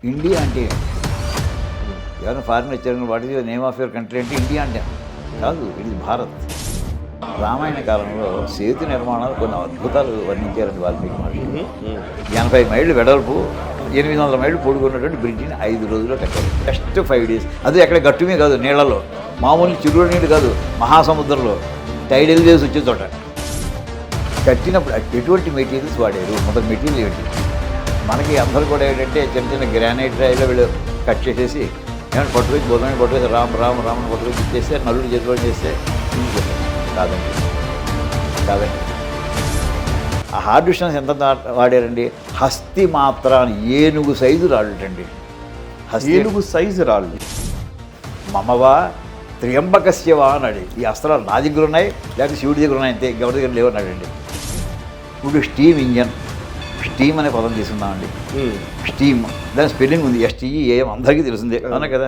India అంటే ఎవరైనా foreign వచ్చారు, what is your name of your country అంటే ఇండియా అంటే కాదు, ఇది భారత్. రామాయణ కాలంలో సేతు నిర్మాణాలు కొన్ని అద్భుతాలు వర్ణించారండి వాల్మీకి మహర్షి. 80 మైళ్ళు వెడల్పు, 800 మైళ్ళు పొడుగున్నటువంటి బ్రిడ్జిని 5 రోజుల్లో కట్టారు. Just 5 days. అది ఎక్కడ గట్టుమే కాదు, నీళ్లలో, మామూలు చిరుడు నీళ్ళు కాదు, మహాసముద్రంలో టైడల్ వేవ్స్ వచ్చే చోట కట్టినప్పుడు ఎటువంటి మెటీరియల్స్ వాడారు, మొదటి మెటీరియల్ ఏంటి. మనకి అందరూ కూడా ఏంటంటే చిన్న చిన్న గ్రానైట్ రాయిలో వీళ్ళు కట్ చేసేసి ఏమైనా పట్టుకొచ్చి బోధన పట్టుకొచ్చి రామని పట్టుకొచ్చి ఇచ్చేస్తే నలుగురు చేతిలో చేస్తే కాదండి. ఆ హార్డ్ డిస్టెన్స్ ఎంత వాడారండి, హస్తి మాత్ర అని ఏనుగు సైజు రాళ్ళండి. ఏనుగు సైజు రాళ్ళు. మమవా త్ర్యంబకస్యవా అన్నాడు. ఈ అస్త్రాలు నా దగ్గర ఉన్నాయి, లేకపోతే శివుడి దగ్గర ఉన్నాయి, అంతే, ఎవరి దగ్గర లేవన్నాడండి. ఇప్పుడు స్టీమ్ ఇంజన్, స్టీమ్ అనే పదం తీసుకుందామండి. స్టీమ్ దాని స్పెల్లింగ్ ఉంది, STEAM, అందరికీ తెలిసిందే అవునా కదా.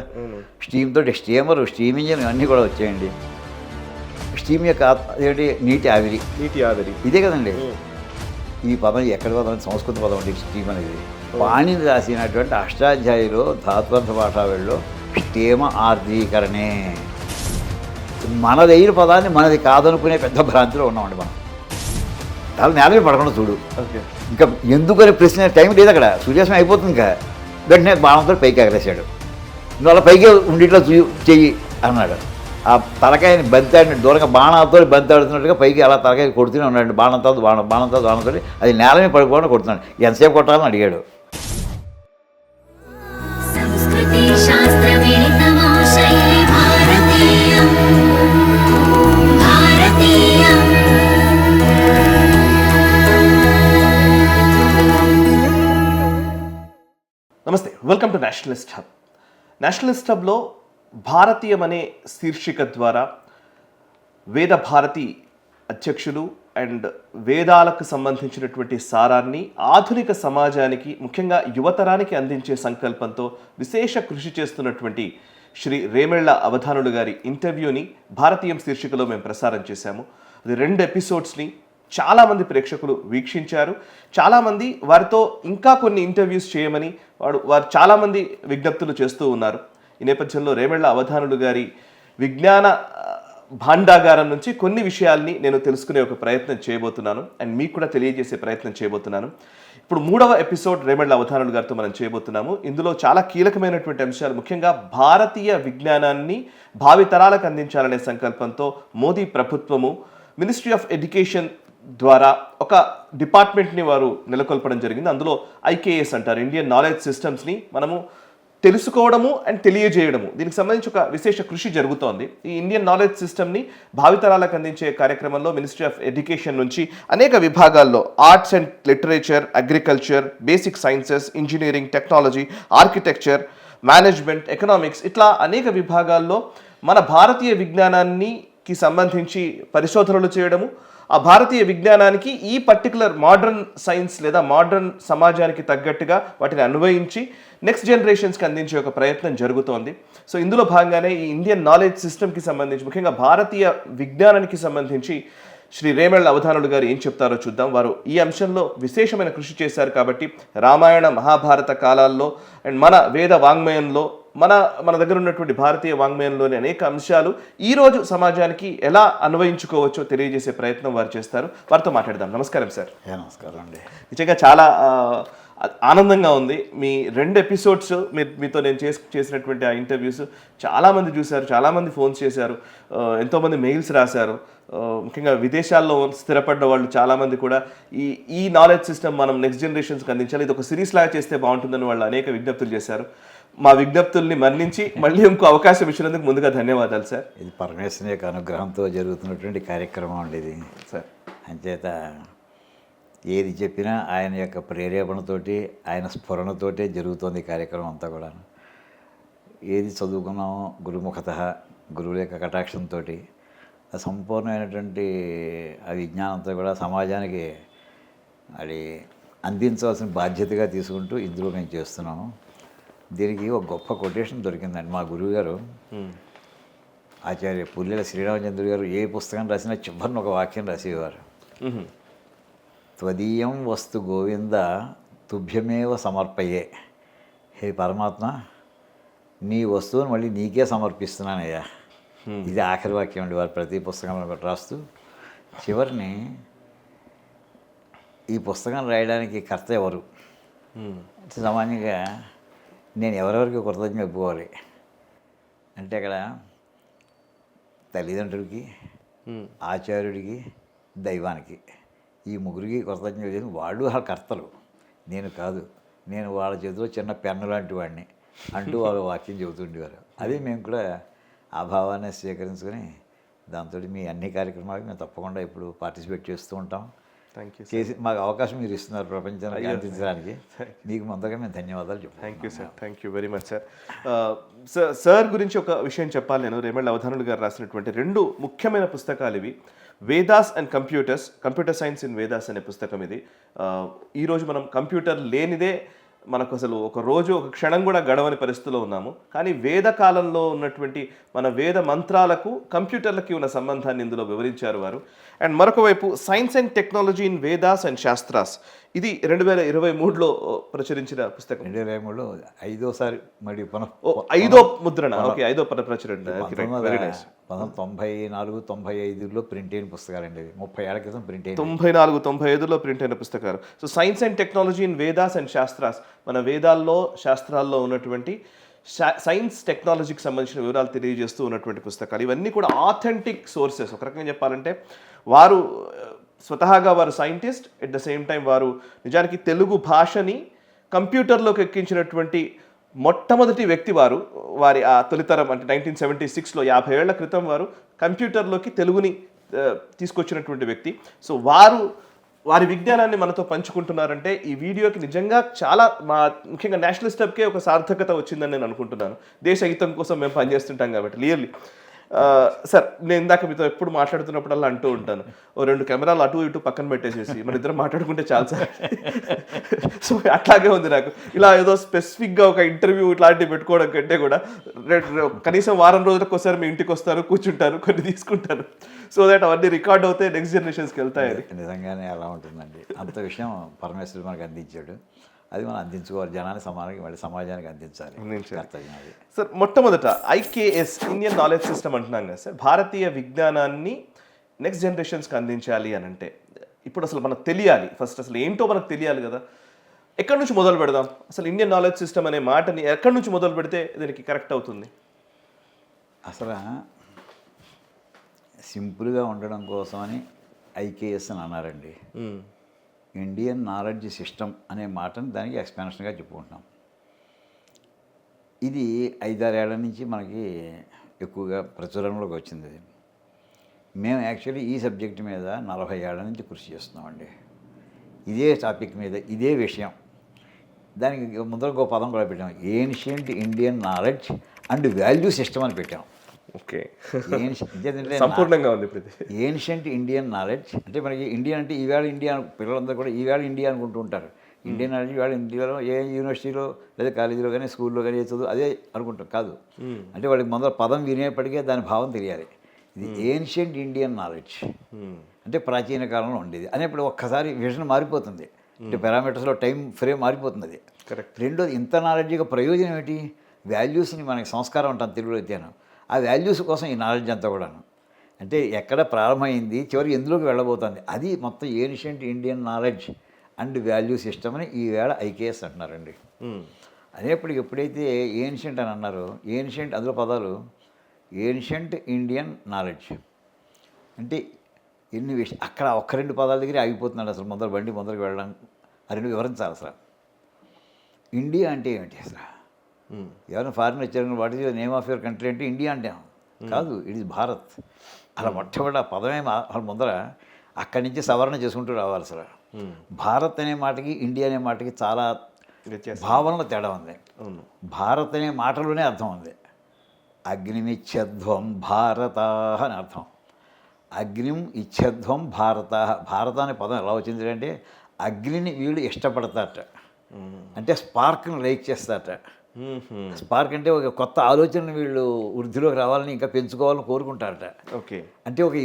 స్టీమ్ తోటి స్టీమర్, స్టీమ్ ఇంజన్ ఇవన్నీ కూడా వచ్చాయండి. స్టీమ్ యొక్క ఏంటి, నీటి ఆవిరి ఇదే కదండి. ఈ పదం ఎక్కడ పదం, సంస్కృత పదం అండి స్టీమ్ అనేది. పాణిని రాసినటువంటి అష్టాధ్యాయులో ధాత్వంత పాఠావళిలో స్టీమ ఆర్ధీకరణే. మనదైన పదాన్ని మనది కాదనుకునే పెద్ద భ్రాంతిలో ఉన్నామండి మనం. చాలా నేలమే పడకుండా చూడు. ఇంకా ఎందుకని ప్రశ్న టైం లేదు అక్కడ, సూర్యాస్తం అయిపోతుంది. ఇంకా వెంటనే బాణంతో పైకి ఎగరేశాడు. నువ్వు అలా పైకి ఉండిట్లో చెయ్యి అన్నాడు. ఆ తలకాయని బంతాడిని దూరంగా బాణంతో బంతాడుతున్నట్టుగా పైకి అలా తలకాయ కొడుతూనే ఉన్నాడు. బాణంతో అది నేలమే పడిపోకుండా కొడుతున్నాడు. ఎంతసేపు కొట్టాలని అడిగాడు. నమస్తే, welcome to nationalist hub. Nationalist హబ్లో భారతీయం అనే శీర్షిక ద్వారా వేద భారతి అధ్యక్షులు అండ్ వేదాలకు సంబంధించినటువంటి సారాన్ని ఆధునిక సమాజానికి, ముఖ్యంగా యువతరానికి అందించే సంకల్పంతో విశేష కృషి చేస్తున్నటువంటి శ్రీ రేమెళ్ళ అవధానులు గారి ఇంటర్వ్యూని భారతీయం శీర్షికలో మేము ప్రసారం చేశాము. అది 2 ఎపిసోడ్స్ని చాలామంది ప్రేక్షకులు వీక్షించారు. చాలామంది వారితో ఇంకా కొన్ని ఇంటర్వ్యూస్ చేయమని వారు చాలామంది విజ్ఞప్తులు చేస్తూ ఉన్నారు. ఈ నేపథ్యంలో రేమెళ్ళ అవధానులు గారి విజ్ఞాన భాండాగారం నుంచి కొన్ని విషయాల్ని నేను తెలుసుకునే ఒక ప్రయత్నం చేయబోతున్నాను అండ్ మీకు కూడా తెలియజేసే ప్రయత్నం చేయబోతున్నాను. ఇప్పుడు 3వ ఎపిసోడ్ రేమెళ్ళ అవధానులు గారితో మనం చేయబోతున్నాము. ఇందులో చాలా కీలకమైనటువంటి అంశాలు, ముఖ్యంగా భారతీయ విజ్ఞానాన్ని భావితరాలకు అందించాలనే సంకల్పంతో మోదీ ప్రభుత్వము మినిస్ట్రీ ఆఫ్ ఎడ్యుకేషన్ ద్వారా ఒక డిపార్ట్మెంట్ని వారు నెలకొల్పడం జరిగింది. అందులో IKS అంటారు, ఇండియన్ నాలెడ్జ్ సిస్టమ్స్ని మనము తెలుసుకోవడము అండ్ తెలియజేయడము, దీనికి సంబంధించి ఒక విశేష కృషి జరుగుతోంది. ఈ ఇండియన్ నాలెడ్జ్ సిస్టమ్ని భావితరాలకు అందించే కార్యక్రమంలో మినిస్ట్రీ ఆఫ్ ఎడ్యుకేషన్ నుంచి అనేక విభాగాల్లో arts and literature, agriculture, basic sciences, engineering, technology, architecture, management, economics, ఇట్లా అనేక విభాగాల్లో మన భారతీయ విజ్ఞానానికి సంబంధించి పరిశోధనలు చేయడము, ఆ భారతీయ విజ్ఞానానికి ఈ పర్టికులర్ మోడర్న్ సైన్స్ లేదా మోడర్న్ సమాజానికి తగ్గట్టుగా వాటిని అన్వయించి నెక్స్ట్ జనరేషన్స్కి అందించే ఒక ప్రయత్నం జరుగుతోంది. సో ఇందులో భాగంగానే ఈ ఇండియన్ నాలెడ్జ్ సిస్టమ్కి సంబంధించి, ముఖ్యంగా భారతీయ విజ్ఞానానికి సంబంధించి శ్రీ రేమెళ్ళ అవధానులు గారు ఏం చెప్తారో చూద్దాం. వారు ఈ అంశంలో విశేషమైన కృషి చేశారు కాబట్టి రామాయణ మహాభారత కాలాల్లో అండ్ మన వేద వాంగ్మయంలో, మన దగ్గర ఉన్నటువంటి భారతీయ వాంగ్మయంలోని అనేక అంశాలు ఈరోజు సమాజానికి ఎలా అన్వయించుకోవచ్చో తెలియజేసే ప్రయత్నం వారు చేస్తారు. వారితో మాట్లాడదాం. నమస్కారం సార్. నమస్కారం అండి. నిజంగా చాలా ఆనందంగా ఉంది. మీ 2 ఎపిసోడ్స్ మీతో నేను చేసినటువంటి ఆ ఇంటర్వ్యూస్ చాలామంది చూశారు, చాలామంది ఫోన్స్ చేశారు, ఎంతోమంది మెయిల్స్ రాశారు. ముఖ్యంగా విదేశాల్లో స్థిరపడ్డ వాళ్ళు చాలామంది కూడా ఈ నాలెడ్జ్ సిస్టమ్ మనం నెక్స్ట్ జనరేషన్స్కి అందించాలి, ఇది ఒక సిరీస్ లాగా చేస్తే బాగుంటుందని వాళ్ళు అనేక విజ్ఞప్తులు చేశారు. మా విజ్ఞప్తుల్ని మన్నించి మళ్ళీ ఇంకో అవకాశం ఇచ్చినందుకు ముందుగా ధన్యవాదాలు సార్. ఇది పరమేశ్వరుని యొక్క అనుగ్రహంతో జరుగుతున్నటువంటి కార్యక్రమం అండి ఇది సార్. అంచేత ఏది చెప్పినా ఆయన యొక్క ప్రేరేపణతోటి, ఆయన స్ఫురణతోటే జరుగుతోంది ఈ కార్యక్రమం అంతా కూడా. ఏది చదువుకున్నామో గురుముఖత, గురువుల యొక్క కటాక్షంతో సంపూర్ణమైనటువంటి ఆ విజ్ఞానంతో కూడా సమాజానికి అది అందించవలసిన బాధ్యతగా తీసుకుంటూ ఇందులో మేము చేస్తున్నాము. దీనికి ఒక గొప్ప కొటేషన్ దొరికిందండి. మా గురువు గారు ఆచార్య పుల్లెల శ్రీరామచంద్రుడు గారు ఏ పుస్తకం రాసినా చివరిని ఒక వాక్యం రాసేవారు. త్వదీయం వస్తు గోవింద తుభ్యమేవ సమర్పయే హే పరమాత్మ, నీ వస్తువును మళ్ళీ నీకే సమర్పిస్తున్నానయ్యా. ఇది ఆఖరి వాక్యం అండి వారు ప్రతి పుస్తకంలో ఒకటి రాస్తూ. చివరిని ఈ పుస్తకం రాయడానికి కర్త ఎవరు? సామాన్యంగా నేను ఎవరెవరికి కృతజ్ఞత చెప్పుకోవాలి అంటే అక్కడ తల్లిదండ్రులకి, ఆచార్యుడికి, దైవానికి, ఈ ముగ్గురికి కృతజ్ఞత చేసి వాళ్ళు వాళ్ళ కర్తలు, నేను కాదు, నేను వాళ్ళ చేతిలో చిన్న పెన్ను లాంటి వాడిని అంటూ వాళ్ళు వాక్యం చెబుతుండేవారు. అదే మేము కూడా ఆ భావాన్ని స్వీకరించుకొని దాంతో మీ అన్ని కార్యక్రమాలకు మేము తప్పకుండా ఇప్పుడు పార్టిసిపేట్ చేస్తూ ఉంటాం. థ్యాంక్ యూ చేసి మాకు అవకాశం మీరు ఇస్తున్నారు ప్రపంచానికి అందించడానికి. మీకు ముందుగా మేము ధన్యవాదాలు చెప్తాను. Thank you sir, thank you very much sir. Sir గురించి ఒక విషయం చెప్పాలి. నేను రేమళ్ళ అవధానులు గారు రాసినటువంటి 2 ముఖ్యమైన పుస్తకాలు ఇవి. Vedas and computer science in Vedas అనే పుస్తకం ఇది. ఈరోజు మనం కంప్యూటర్ లేనిదే మనకు అసలు ఒక రోజు ఒక క్షణం కూడా గడవని పరిస్థితిలో ఉన్నాము. కానీ వేద కాలంలో ఉన్నటువంటి మన వేద మంత్రాలకు కంప్యూటర్లకి ఉన్న సంబంధాన్ని ఇందులో వివరించారు వారు. అండ్ మరొక వైపు science and technology in Vedas and shastras, ఇది 2023లో ప్రచురించిన పుస్తకం. 2023లో 5వ మళ్ళీ ఐదో ముద్రణ. ఓకే, 5వ ప్రచురణ. 1994-95లో ప్రింట్ అయిన పుస్తకాలండి. 30 ఏళ్ల క్రితం ప్రింట్ అయిన 94-95లో ప్రింట్ అయిన పుస్తకాలు. So science and technology in Vedas and shastras, మన వేదాల్లో శాస్త్రాల్లో ఉన్నటువంటి సైన్స్ టెక్నాలజీకి సంబంధించిన వివరాలు తెలియజేస్తూ ఉన్నటువంటి పుస్తకాలు. ఇవన్నీ కూడా ఆథెంటిక్ సోర్సెస్. ఒక రకంగా చెప్పాలంటే వారు స్వతహాగా వారు scientist, at the same time వారు నిజానికి తెలుగు భాషని కంప్యూటర్లోకి ఎక్కించినటువంటి మొట్టమొదటి వ్యక్తి వారు. వారి ఆ తొలితరం అంటే 1976లో 50 ఏళ్ల క్రితం వారు కంప్యూటర్లోకి తెలుగుని తీసుకొచ్చినటువంటి వ్యక్తి. సో వారి విజ్ఞానాన్ని మనతో పంచుకుంటున్నారంటే ఈ వీడియోకి నిజంగా చాలా ముఖ్యంగా నేషనలిస్ట్ హబ్కే ఒక సార్థకత వచ్చిందని నేను అనుకుంటున్నాను. దేశ హితం కోసం మేము పనిచేస్తుంటాం కాబట్టి రియల్లీ. సార్, నేను ఇందాక మీతో ఎప్పుడు మాట్లాడుతున్నప్పుడల్లా అంటూ ఉంటాను, ఓ 2 కెమెరాలు అటు ఇటు పక్కన పెట్టేసేసి మన ఇద్దరం మాట్లాడుకుంటే చాలు సార్. సో అట్లాగే ఉంది నాకు. ఇలా ఏదో స్పెసిఫిక్గా ఒక ఇంటర్వ్యూ ఇట్లాంటివి పెట్టుకోవడం కంటే కూడా కనీసం వారం రోజులకు ఒకసారి మీ ఇంటికి వస్తారు, కూర్చుంటారు, కొన్ని తీసుకుంటారు, సో దట్ అవన్నీ రికార్డ్ అవుతాయి, నెక్స్ట్ జనరేషన్స్కి వెళ్తాయి. నిజంగానే అలా ఉంటుందండి. అంత విషయం పరమేశ్వరుడు మనకు అందించాడు. అది మనం అందించుకోవాలి, జనానికి సమానానికి మళ్ళీ సమాజానికి అందించాలి. సార్, మొట్టమొదట IKS ఇండియన్ నాలెడ్జ్ సిస్టమ్ అంటున్నాం కదా సార్, భారతీయ విజ్ఞానాన్ని నెక్స్ట్ జనరేషన్స్కి అందించాలి అని అంటే ఇప్పుడు అసలు మనకు తెలియాలి, ఫస్ట్ అసలు ఏంటో మనకు తెలియాలి కదా. ఎక్కడి నుంచి మొదలు పెడదాం? అసలు ఇండియన్ నాలెడ్జ్ సిస్టమ్ అనే మాటని ఎక్కడి నుంచి మొదలు పెడితే దీనికి కరెక్ట్ అవుతుంది? అసలు సింపుల్గా ఉండడం కోసమని IKS అని అన్నారండి. ఇండియన్ నాలెడ్జ్ సిస్టమ్ అనే మాటని దానికి ఎక్స్పాన్షన్గా చెప్పుకుంటున్నాం. ఇది 5-6 ఏళ్ల నుంచి మనకి ఎక్కువగా ప్రచురణలోకి వచ్చింది. మేము యాక్చువల్లీ ఈ సబ్జెక్ట్ మీద 40 ఏళ్ల నుంచి కృషి చేస్తున్నామండి. ఇదే టాపిక్ మీద, ఇదే విషయం. దానికి ముందర ఒక పదం కూడా పెట్టాం, ancient Indian knowledge and value system అని పెట్టాం. ఓకే, సంపూర్ణంగా ఉంది. ఏన్షియంట్ ఇండియన్ నాలెడ్జ్ అంటే మనకి ఇండియన్ అంటే ఈవేళ ఇండియా, పిల్లలందరూ కూడా ఈవేళ ఇండియా అనుకుంటూ ఉంటారు. ఇండియన్ నాలెడ్జ్ ఈవేళ ఇండియాలో ఏ యూనివర్సిటీలో లేదా కాలేజీలో కానీ స్కూల్లో కానీ ఏ చదువు అదే అనుకుంటాం కాదు. అంటే వాళ్ళకి ముందర పదం వినేప్పటికే దాని భావం తెలియాలి. ఇది ఏన్షియంట్ ఇండియన్ నాలెడ్జ్ అంటే ప్రాచీన కాలంలో ఉండేది అనేప్పుడు ఒక్కసారి విజన్ మారిపోతుంది. అంటే పారామీటర్స్లో టైం ఫ్రేమ్ మారిపోతుంది. అది కరెక్ట్. రెండోది, ఇంత నాలెడ్జ్గా ప్రయోజనం ఏంటి? వాల్యూస్ని మనకి సంస్కారం అంటాను తెలుగులో అయితేను, ఆ వాల్యూస్ కోసం ఈ నాలెడ్జ్ అంతా కూడాను. అంటే ఎక్కడ ప్రారంభమైంది, చివరికి ఎందులోకి వెళ్ళబోతుంది, అది మొత్తం ancient Indian knowledge and value system అని ఈవేళ IKS అంటున్నారండి. అనేప్పటికి ఎప్పుడైతే ఏన్షియంట్ అని అన్నారు, ఏన్షియంట్ అందులో పదాలు ఏన్షియంట్ ఇండియన్ నాలెడ్జ్ అంటే ఎన్ని విషయం అక్కడ 1-2 పదాల దగ్గర ఆగిపోతున్నాడు. అసలు బండి ముందరికి వెళ్ళడం ఆ 2 వివరించాలి. అసలు ఇండియా అంటే ఏమిటి? అసలు ఎవరైనా ఫారిన్ వచ్చారు, what is your name of your country అంటే ఇండియా అంటాం కాదు, ఇట్ ఈస్ భారత్. అలా మొట్టమొదటి ఆ పదమే వాళ్ళ ముందర అక్కడి నుంచి సవరణ చేసుకుంటూ రావాలి. అసలు భారత్ అనే మాటకి ఇండియా అనే మాటకి చాలా భావనలో తేడా ఉంది. భారత్ అనే మాటలోనే అర్థం ఉంది. అగ్నిమిచ్ఛధ్వం భారత అని అర్థం. అగ్నిం ఇచ్ఛధ్వం భారత. భారత అనే పదం ఎలా వచ్చింది అంటే అగ్నిని వీళ్ళు ఇష్టపడతారట, అంటే స్పార్క్ని లైక్ చేస్తారట. స్పార్క్ అంటే ఒక కొత్త ఆలోచనలు వీళ్ళు వృద్ధిలోకి రావాలని ఇంకా పెంచుకోవాలని కోరుకుంటారట. ఓకే, అంటే ఒక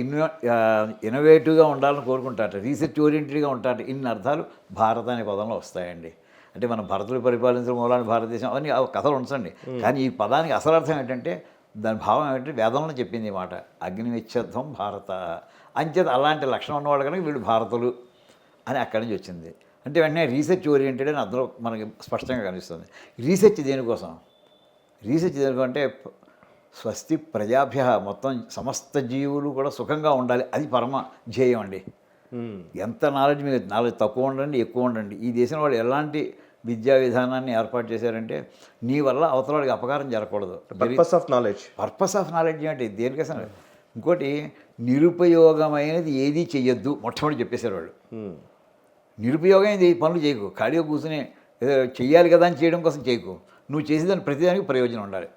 ఇన్నోవేటివ్గా ఉండాలని కోరుకుంటారట, రీసెర్చ్ ఓరియంటెడ్గా ఉంటారట. ఇన్ని అర్థాలు భారత అనే పదంలో వస్తాయండి. అంటే మన భరతులు పరిపాలించడం మూలాన్ని భారతదేశం అవన్నీ ఆ కథలు ఉంచండి. కానీ ఈ పదానికి అసలు అర్థం ఏంటంటే దాని భావం ఏంటంటే వేదంలో చెప్పింది ఈ మాట, అగ్నివిచ్ఛేదం భారత అంచేత అలాంటి లక్షణం ఉన్నవాడు కనుక వీళ్ళు భారతులు అని అక్కడి నుంచి వచ్చింది. అంటే వెంటనే రీసెర్చ్ ఓరియంటెడ్ అని అందులో మనకి స్పష్టంగా కనిపిస్తుంది. రీసెర్చ్ దేనికోసం అంటే స్వస్తి ప్రజాభ్య, మొత్తం సమస్త జీవులు కూడా సుఖంగా ఉండాలి, అది పరమ ధ్యేయం అండి. ఎంత నాలెడ్జ్ మీకు నాలెడ్జ్ తక్కువ ఉండండి ఎక్కువ ఉండండి, ఈ దేశం వాళ్ళు ఎలాంటి విద్యా విధానాన్ని ఏర్పాటు చేశారంటే నీ వల్ల అవతల వాడికి అపకారం జరగకూడదు. పర్పస్ ఆఫ్ నాలెడ్జ్ అంటే దేనికోసం. ఇంకోటి నిరుపయోగమైనది ఏదీ చెయ్యొద్దు మొట్టమొదటి చెప్పేశారు వాళ్ళు. నిరుపయోగమైనది పనులు చేయకు, ఖాళీగా కూర్చుని ఏదో చెయ్యాలి కదా అని చేయడం కోసం చేయకు, నువ్వు చేసేదాన్ని ప్రతిదానికి ప్రయోజనం ఉండాలి.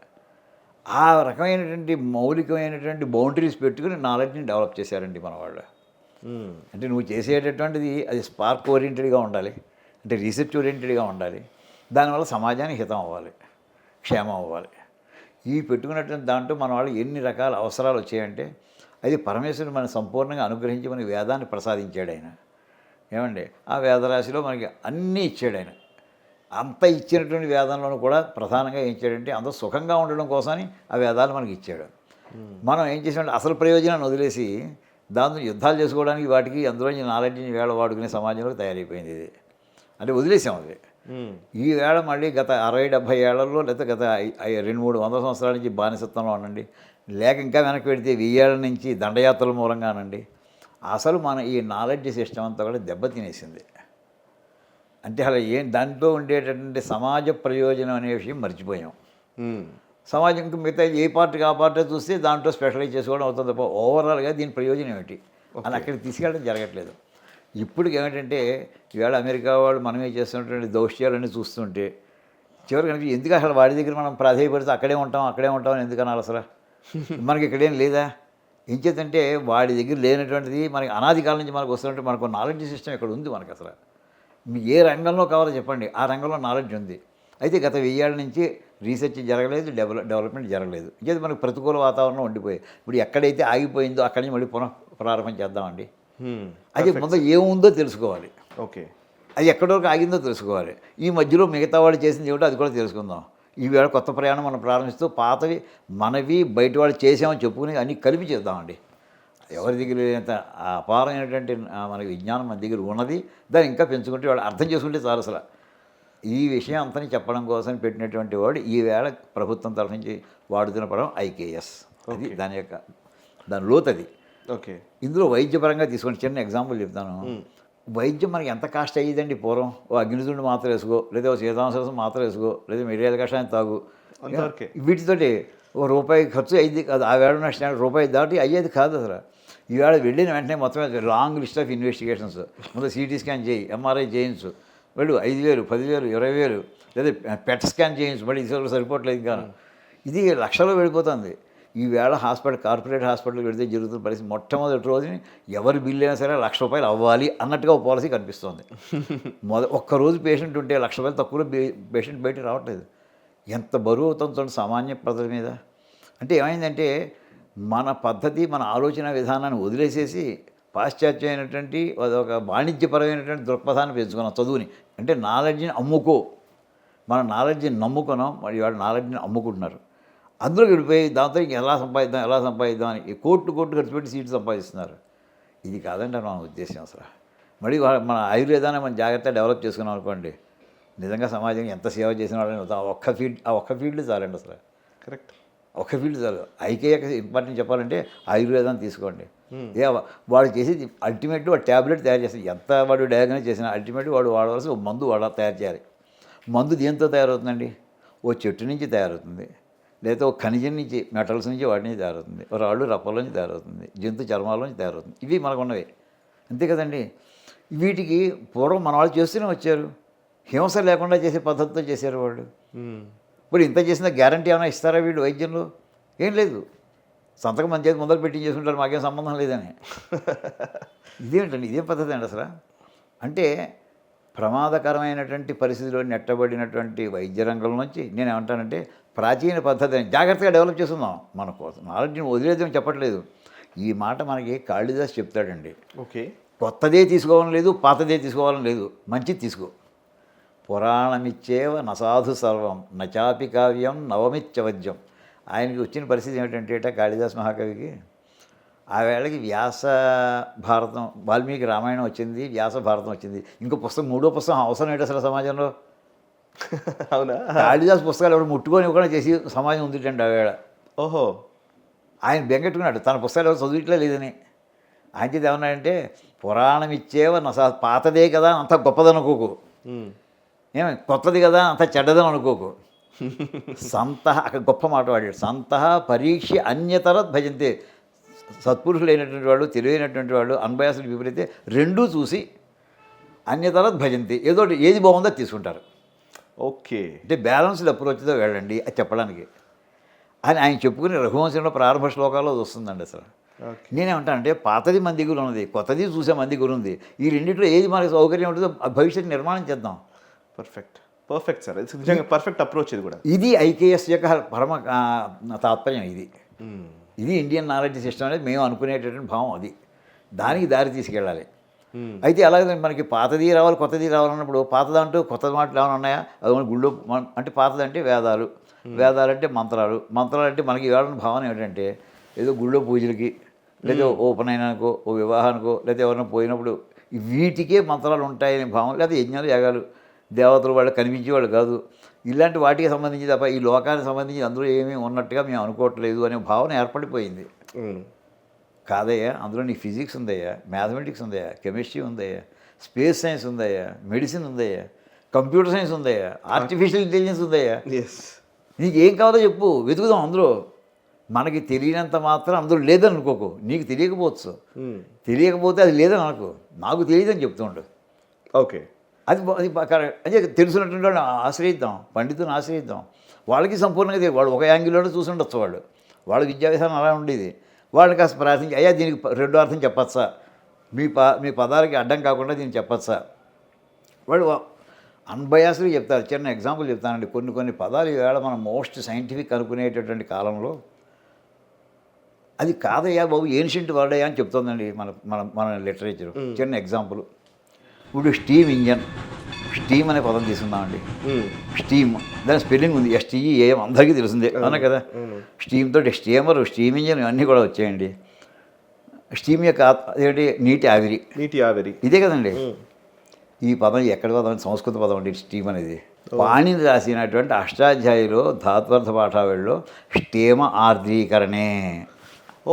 ఆ రకమైనటువంటి మౌలికమైనటువంటి బౌండరీస్ పెట్టుకుని నాలెడ్జ్ని డెవలప్ చేశారండి మన వాళ్ళు. అంటే నువ్వు చేసేటటువంటిది అది స్పార్క్ ఓరియంటెడ్గా ఉండాలి, అంటే రీసెర్చ్ ఓరియంటెడ్గా ఉండాలి, దానివల్ల సమాజానికి హితం అవ్వాలి, క్షేమం అవ్వాలి. ఈ పెట్టుకున్నటువంటి దాంట్లో మన వాళ్ళు ఎన్ని రకాల అవసరాలు వచ్చాయంటే అది పరమేశ్వరుడు మనకు సంపూర్ణంగా అనుగ్రహించి మనకి వేదాన్ని ప్రసాదించాడు ఆయన. ఏమండి ఆ వేదరాశిలో మనకి అన్నీ ఇచ్చాడు ఆయన. అంత ఇచ్చినటువంటి వేదంలోనూ కూడా ప్రధానంగా ఏం ఇచ్చాడంటే అందరూ సుఖంగా ఉండడం కోసమని ఆ వేదాలు మనకి ఇచ్చాడు. మనం ఏం చేసామంటే అసలు ప్రయోజనాన్ని వదిలేసి దాంతో యుద్ధాలు చేసుకోవడానికి వాటికి అందులో నాలెడ్జ్ని వేళ వాడుకునే సమాజంలో తయారైపోయింది ఇది. అంటే వదిలేసాం అది. ఈ వేళ మళ్ళీ గత 60-70 ఏళ్లలో లేకపోతే గత 200-300 సంవత్సరాల నుంచి బానిసత్వంలో ఉండండి, లేక ఇంకా వెనక్కి పెడితే 1000 ఏళ్ల నుంచి దండయాత్రల మూలంగానండి అసలు మన ఈ నాలెడ్జ్ సిస్టమ్ అంతా కూడా దెబ్బతినేసింది. అంటే అలా దాంట్లో ఉండేటటువంటి సమాజ ప్రయోజనం అనే విషయం మర్చిపోయాం. సమాజంకి మిగతా ఏ పార్టీకి ఆ పార్టీ చూస్తే దాంట్లో స్పెషలైజ్ చేసుకోవడం అవుతుంది తప్ప ఓవరాల్గా దీని ప్రయోజనం ఏమిటి అని అక్కడికి తీసుకెళ్ళడం జరగట్లేదు. ఇప్పుడు ఏమిటంటే ఈవేళ అమెరికా వాళ్ళు మనమే చేస్తున్నటువంటి దౌష్ట్యాలన్నీ చూస్తుంటే చివరికి కనిపి ఎందుకు అసలు వాడి దగ్గర మనం ప్రాధాన్యపడితే అక్కడే ఉంటాం అని ఎందుకు అనాలి అసలు? మనకి ఇక్కడేం లేదా? ఏం చేద్దంటే వాడి దగ్గర లేనటువంటిది మనకి అనాది కాలం నుంచి మనకు వస్తున్నట్టు మనకు నాలెడ్జ్ సిస్టమ్ ఇక్కడ ఉంది మనకు. అసలు మీ ఏ రంగంలో కావాలో చెప్పండి, ఆ రంగంలో నాలెడ్జ్ ఉంది. అయితే గత 1000 ఏళ్ల నుంచి రీసెర్చ్ జరగలేదు, డెవలప్మెంట్ జరగలేదు. ఇంకేది మనకు ప్రతికూల వాతావరణం ఉండిపోయి ఇప్పుడు ఎక్కడైతే ఆగిపోయిందో అక్కడి నుంచి మళ్ళీ ప్రారంభం చేద్దామండి. అది ముందు ఏముందో తెలుసుకోవాలి. ఓకే, అది ఎక్కడి వరకు ఆగిందో తెలుసుకోవాలి. ఈ మధ్యలో మిగతా వాళ్ళు చేసింది ఏమిటో అది కూడా తెలుసుకుందాం. ఈవేళ కొత్త ప్రయాణం మనం ప్రారంభిస్తూ పాతవి మనవి బయట వాళ్ళు చేసామని చెప్పుకుని అన్నీ కలిపి చేద్దామండి. ఎవరి దగ్గర లేనంత అపారమైనటువంటి మనకి విజ్ఞానం మన దగ్గర ఉన్నది, దాన్ని ఇంకా పెంచుకుంటే వాళ్ళు అర్థం చేసుకుంటే చాలు. అసలు ఈ విషయం అంతని చెప్పడం కోసం పెట్టినటువంటి వాడు ఈవేళ ప్రభుత్వం తరఫు నుంచి వాడుతున్న పదం ఐకేఎస్. అది దాని లోతది. ఓకే, ఇందులో వైద్యపరంగా తీసుకోండి. చిన్న ఎగ్జాంపుల్ చెప్తాను. వైద్యం మనకి ఎంత కాస్ట్ అయ్యేదండి పూర్వం? ఓ అగ్నిదుండు మాత్ర వేసుకో, లేదా ఓ సీతాంశం మాత్ర వేసుకో, లేదా మిరియాల కషాయం తాగు, వీటితోటి ₹1 ఖర్చు అయ్యింది కాదు. ఆ వేళ నష్టం రూపాయి దాటి అయ్యేది కాదు అసలు. ఈవేళ వెళ్ళిన వెంటనే మొత్తం లాంగ్ లిస్ట్ ఆఫ్ ఇన్వెస్టిగేషన్స్, ముందు సిటీ స్కాన్ చేయి, ఎంఆర్ఐ చేయించు, వెళ్ళు 5,000, 10,000, 20,000, లేదా పెట్ స్కాన్ చేయించు, మళ్ళీ ఇది సరిపోవట్లేదు ఇంకా. ఇది లక్షల్లో వెళ్ళిపోతుంది. ఈవేళ కార్పొరేట్ హాస్పిటల్కి వెళితే జరుగుతున్న పరిస్థితి మొట్టమొదటి రోజుని ఎవరి బిల్లు అయినా సరే ₹1,00,000 అవ్వాలి అన్నట్టుగా ఒక పాలసీ కనిపిస్తుంది. ఒక్కరోజు పేషెంట్ ఉంటే ₹1,00,000 తక్కువలో పేషెంట్ బయటకు రావట్లేదు. ఎంత బరువు అవుతుంది చూడండి సామాన్య ప్రజల మీద. అంటే ఏమైందంటే మన పద్ధతి, మన ఆలోచన విధానాన్ని వదిలేసేసి పాశ్చాత్యమైనటువంటి అదొక వాణిజ్యపరమైనటువంటి దృక్పథాన్ని పెంచుకున్నాం. చదువుని అంటే నాలెడ్జ్ని అమ్ముకో, మన నాలెడ్జ్ని నమ్ముకున్నాం, మరి వాళ్ళ నాలెడ్జ్ని అమ్ముకుంటున్నారు. అందులో విడిపోయి దాంతో ఎలా సంపాదిద్దాం అని కోట్లు ఖర్చు పెట్టి సీట్లు సంపాదిస్తున్నారు. ఇది కాదండి మన ఉద్దేశం అసలు. మళ్ళీ మన ఆయుర్వేదాన్ని మనం జాగ్రత్తగా డెవలప్ చేసుకున్నాం అనుకోండి, నిజంగా సమాజం ఎంత సేవ చేసిన వాళ్ళని ఒక్క ఫీల్డ్ చాలండి అసలు. కరెక్ట్, ఒక్క ఫీల్డ్ చాలు. ఐకేఎస్ ఇంపార్టెంట్ చెప్పాలంటే ఆయుర్వేదాన్ని తీసుకోండి. వాడు చేసేది అల్టిమేట్ వాడు ట్యాబ్లెట్ తయారు చేస్తాడు. ఎంత వాడు డయాగ్నోస్ చేసినా అల్టిమేట్ వాడు వాడవలసి మందు తయారు చేయాలి. మందు దేంతో తయారవుతుందండి? ఓ చెట్టు నుంచి తయారవుతుంది, లేదా ఒక ఖనిజం నుంచి, మెటల్స్ నుంచి వాటి నుంచి తయారవుతుంది, రాళ్ళు రప్పల నుంచి తయారవుతుంది, జంతు చర్మాల నుంచి తయారవుతుంది. ఇవి మనకు ఉన్నవి, అంతే కదండి. వీటికి పూర్వం మన వాళ్ళు చేస్తూనే వచ్చారు. హింస లేకుండా చేసే పద్ధతితో చేశారు వాళ్ళు. ఇప్పుడు ఇంత చేసిన గ్యారంటీ ఏమైనా ఇస్తారా వీళ్ళు వైద్యంలో? ఏం లేదు. సంతకం మన చేతి మొదలు పెట్టి చేసుకుంటారు, మాకేం సంబంధం లేదని. ఇదేంటండి, ఇదేం పద్ధతి అండి అసలు? అంటే ప్రమాదకరమైనటువంటి పరిస్థితిలో నెట్టబడినటువంటి వైద్య రంగం నుంచి నేను ఏమంటానంటే ప్రాచీన పద్ధతిని జాగ్రత్తగా డెవలప్ చేస్తున్నాం. మన కోసం నాలెడ్జ్ని వదిలేదని చెప్పట్లేదు. ఈ మాట మనకి కాళిదాస్ చెప్తాడండి. ఓకే, కొత్తదే తీసుకోవాలని లేదు, పాతదే తీసుకోవాలని లేదు, మంచిది తీసుకో. పురాణమిచ్చేవ నసాధు సర్వం నచాపి కావ్యం నవమిత్యవద్యం. ఆయనకి వచ్చిన పరిస్థితి ఏమిటంటే కాళిదాస్ మహాకవికి ఆ వేళకి వ్యాస భారతం, వాల్మీకి రామాయణం వచ్చింది, వ్యాస భారతం వచ్చింది. ఇంకో పుస్తకం, మూడో పుస్తకం అవసరం ఏంటి అసలు సమాజంలో? అవునా? కాళిదాస్ పుస్తకాలు ఎవరు ముట్టుకొని ఇవ్వకుండా చేసి సమాజం ఉందిటండి ఆ వేళ. ఓహో. ఆయన బెంగెట్టుకున్నాడు తన పుస్తకాలు ఎవరు చదివిట్లే లేదని. ఆయన చేతి ఏమన్నాడంటే పురాణం ఇచ్చేవ నసా, పాతదే కదా అంత గొప్పదనుకోకు, ఏమి కొత్తది కదా అంత చెడ్డదని అనుకోకు. సంతః, అక్కడ గొప్ప మాట వాడాడు, సంతః పరీక్ష అన్యతరత్ భజంతే. సత్పురుషులు అయినటువంటి వాళ్ళు, తెలివైనటువంటి వాళ్ళు, అన్బయాసులు విపరీతే రెండూ చూసి అన్యతరత్ భజంతి, ఏదో ఏది బాగుందో తీసుకుంటారు. ఓకే. అంటే బ్యాలెన్స్డ్ అప్రోచ్తో వెళ్ళండి అది చెప్పడానికి అని ఆయన చెప్పుకుని రఘువంశంలో ప్రారంభ శ్లోకాల్లో అది వస్తుందండి. అసలు నేనేమంటానంటే పాతది మన దగ్గర ఉన్నది, కొత్తది చూసే మన దగ్గర ఉంది. ఈ రెండింటిలో ఏది మనకి సౌకర్యం ఉంటుందో భవిష్యత్తు నిర్మాణం చేద్దాం. పర్ఫెక్ట్ సార్, నిజంగా పర్ఫెక్ట్ అప్రోచ్ ఇది కూడా. ఇది ఐకేఎస్ యొక్క పరమ తాత్పర్యం. ఇది ఇండియన్ నాలెడ్జ్ సిస్టమ్ అనేది మేము అనుకునేటటువంటి భావం. అది దానికి దారి తీసుకెళ్ళాలి. అయితే అలాగే మనకి పాతది రావాలి కొత్తది రావాలన్నప్పుడు పాతదంటూ కొత్త మాటలు ఏమైనా ఉన్నాయా? అది మన గుళ్ళో అంటే పాతదంటే వేదాలు, వేదాలంటే మంత్రాలు, మంత్రాలంటే మనకి ఇవ్వాలని భావన ఏమిటంటే ఏదో గుళ్ళో పూజలకి, లేదా ఓ ఉపనయనానికో, ఓ వివాహానికో, లేదా ఎవరైనా పోయినప్పుడు వీటికే మంత్రాలు ఉంటాయనే భావం. లేదా యజ్ఞాలు, యాగాలు, దేవతలు వాళ్ళు కనిపించేవాళ్ళు కాదు, ఇలాంటి వాటికి సంబంధించి తప్ప ఈ లోకానికి సంబంధించి అందులో ఏమీ ఉన్నట్టుగా మేము అనుకోవట్లేదు అనే భావన ఏర్పడిపోయింది. కాదయ్యా, అందులో నీ ఫిజిక్స్ ఉందయ్యా, మ్యాథమెటిక్స్ ఉందయ్యా, కెమిస్ట్రీ ఉందయ్యా, స్పేస్ సైన్స్ ఉందయ్యా, మెడిసిన్ ఉందయ్యా, కంప్యూటర్ సైన్స్ ఉందయ్యా, ఆర్టిఫిషియల్ ఇంటెలిజెన్స్ ఉందయ్యా. నీకు ఏం కావాలో చెప్పు, వెతుకుదాం. అందులో మనకి తెలియనంత మాత్రం అందులో లేదని అనుకోకు. నీకు తెలియకపోవచ్చు, తెలియకపోతే అది లేదని అనుకో. నాకు తెలియదని చెప్తుండు. ఓకే, అది అదే తెలుసున్నటువంటి వాళ్ళని ఆశ్రయిద్దాం, పండితులను ఆశ్రయిద్దాం. వాళ్ళకి సంపూర్ణంగా తెలియదు, వాళ్ళు ఒక యాంగిల్లోనే చూసి ఉండొచ్చు. వాళ్ళ విద్యా విధానం అలా ఉండేది. వాళ్ళని కాస్త ప్రార్థించి అయ్యా దీనికి రెండో అర్థం చెప్పచ్చా, మీ పదాలకి అడ్డం కాకుండా దీన్ని చెప్పచ్చా. వాళ్ళు అన్బయాస్గా చెప్తారు. చిన్న ఎగ్జాంపుల్ చెప్తానండి. కొన్ని పదాలు ఈవేళ మనం మోస్ట్ సైంటిఫిక్ అనుకునేటటువంటి కాలంలో అది కాదయ్యా బాబు ఏన్షియంట్ వర్డ్ అయ్యా అని చెప్తుందండి మన లిటరేచర్. చిన్న ఎగ్జాంపుల్, ఇప్పుడు స్టీమ్ ఇంజన్, స్టీమ్ అనే పదం తీసుకుందామండి. స్టీమ్ దాని స్పెల్లింగ్ ఉంది, STEAM, అందరికీ తెలిసిందే అవునా కదా. స్టీమ్ తోటి స్టీమర్, స్టీమ్ ఇంజన్ ఇవన్నీ కూడా వచ్చాయండి. స్టీమ్ యొక్క అదేంటి నీటి ఆవిరి, ఇదే కదండి. ఈ పదం ఎక్కడ పదం? సంస్కృత పదం అండి స్టీమ్ అనేది. పాణిని రాసినటువంటి అష్టాధ్యాయులో ధాత్వర్థ పాఠావళిలో స్టీమ ఆర్ద్రీకరణే.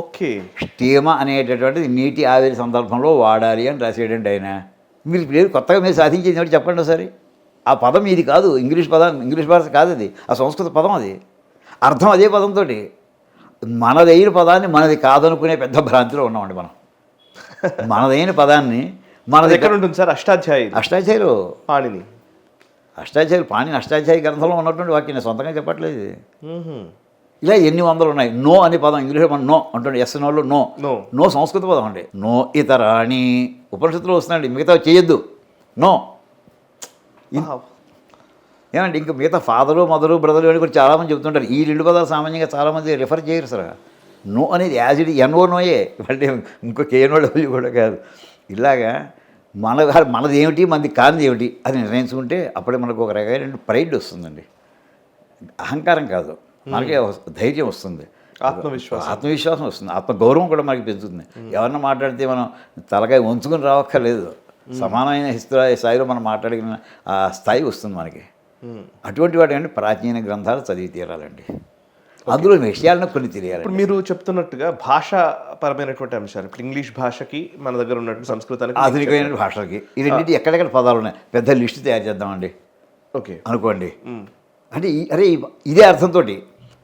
ఓకే, స్టీమ అనేటటువంటిది నీటి ఆవిరి సందర్భంలో వాడాలి అని రాసేటండి ఆయన. మీరు ఇప్పుడు కొత్తగా మీరు సాధించేది ఏమిటి చెప్పండి ఒకసారి. ఆ పదం ఇది కాదు, ఇంగ్లీష్ భాష కాదు అది, ఆ సంస్కృత పదం అది. అర్థం అదే పదంతో. మనదైన పదాన్ని మనది కాదనుకునే పెద్ద భ్రాంతిలో ఉన్నామండి మనం. మనదైన పదాన్ని మనది ఎక్కడ ఉంటుంది సార్? అష్టాధ్యాయులు పాణిని అష్టాధ్యాయ గ్రంథంలో ఉన్నటువంటి వాక్యం, నేను సొంతంగా చెప్పట్లేదు. ఇలా ఎన్ని వందలు ఉన్నాయి. నో అనే పదం ఇంగ్లీష్లో మనం నో అంటుండే, ఎస్ నోలో నో సంస్కృత పదం అండి. నో ఇతరాణి ఉపనిషత్తులో వస్తున్నాయండి. మిగతా చేయొద్దు, నో. ఏమండి ఇంకా మిగతా ఫాదరు, మదరు, బ్రదరు అని కూడా చాలామంది చెప్తుంటారు. ఈ రెండు పదాలు సామాన్యంగా చాలామంది రిఫర్ చేయరు సార్. నో అనేది యాజ్ ఇట్ ఎన్ఓ నోయే, అంటే ఇంకో కేఎన్ఓ కూడా కాదు. ఇలాగా మనది ఏమిటి, మనది కానిది ఏమిటి అది నిర్ణయించుకుంటే అప్పుడే మనకు ఒక రకమైన ప్రైడ్ వస్తుందండి. అహంకారం కాదు, మనకే ధైర్యం వస్తుంది, ఆత్మవిశ్వాసం వస్తుంది, ఆత్మగౌరవం కూడా మనకి పెంచుతుంది. ఎవరన్నా మాట్లాడితే మనం తలకాయ వంచుకుని రావక్కర్లేదు, సమానమైన స్థాయిలో మనం మాట్లాడిన ఆ స్థాయి వస్తుంది మనకి. అటువంటి వాటి అంటే ప్రాచీన గ్రంథాలు చదివి తీరాలండి. అందులో విషయాలను కొన్ని తెలియాలి. ఇప్పుడు మీరు చెప్తున్నట్టుగా భాషాపరమైనటువంటి అంశాలు, ఇప్పుడు ఇంగ్లీష్ భాషకి మన దగ్గర ఉన్నటువంటి సంస్కృతానికి, ఆధునికమైన భాషలకి ఈ రెండింటి ఎక్కడెక్కడ పదాలు ఉన్నాయి పెద్ద లిస్టు తయారు చేద్దామండి. ఓకే అనుకోండి, అంటే అరే ఇదే అర్థంతో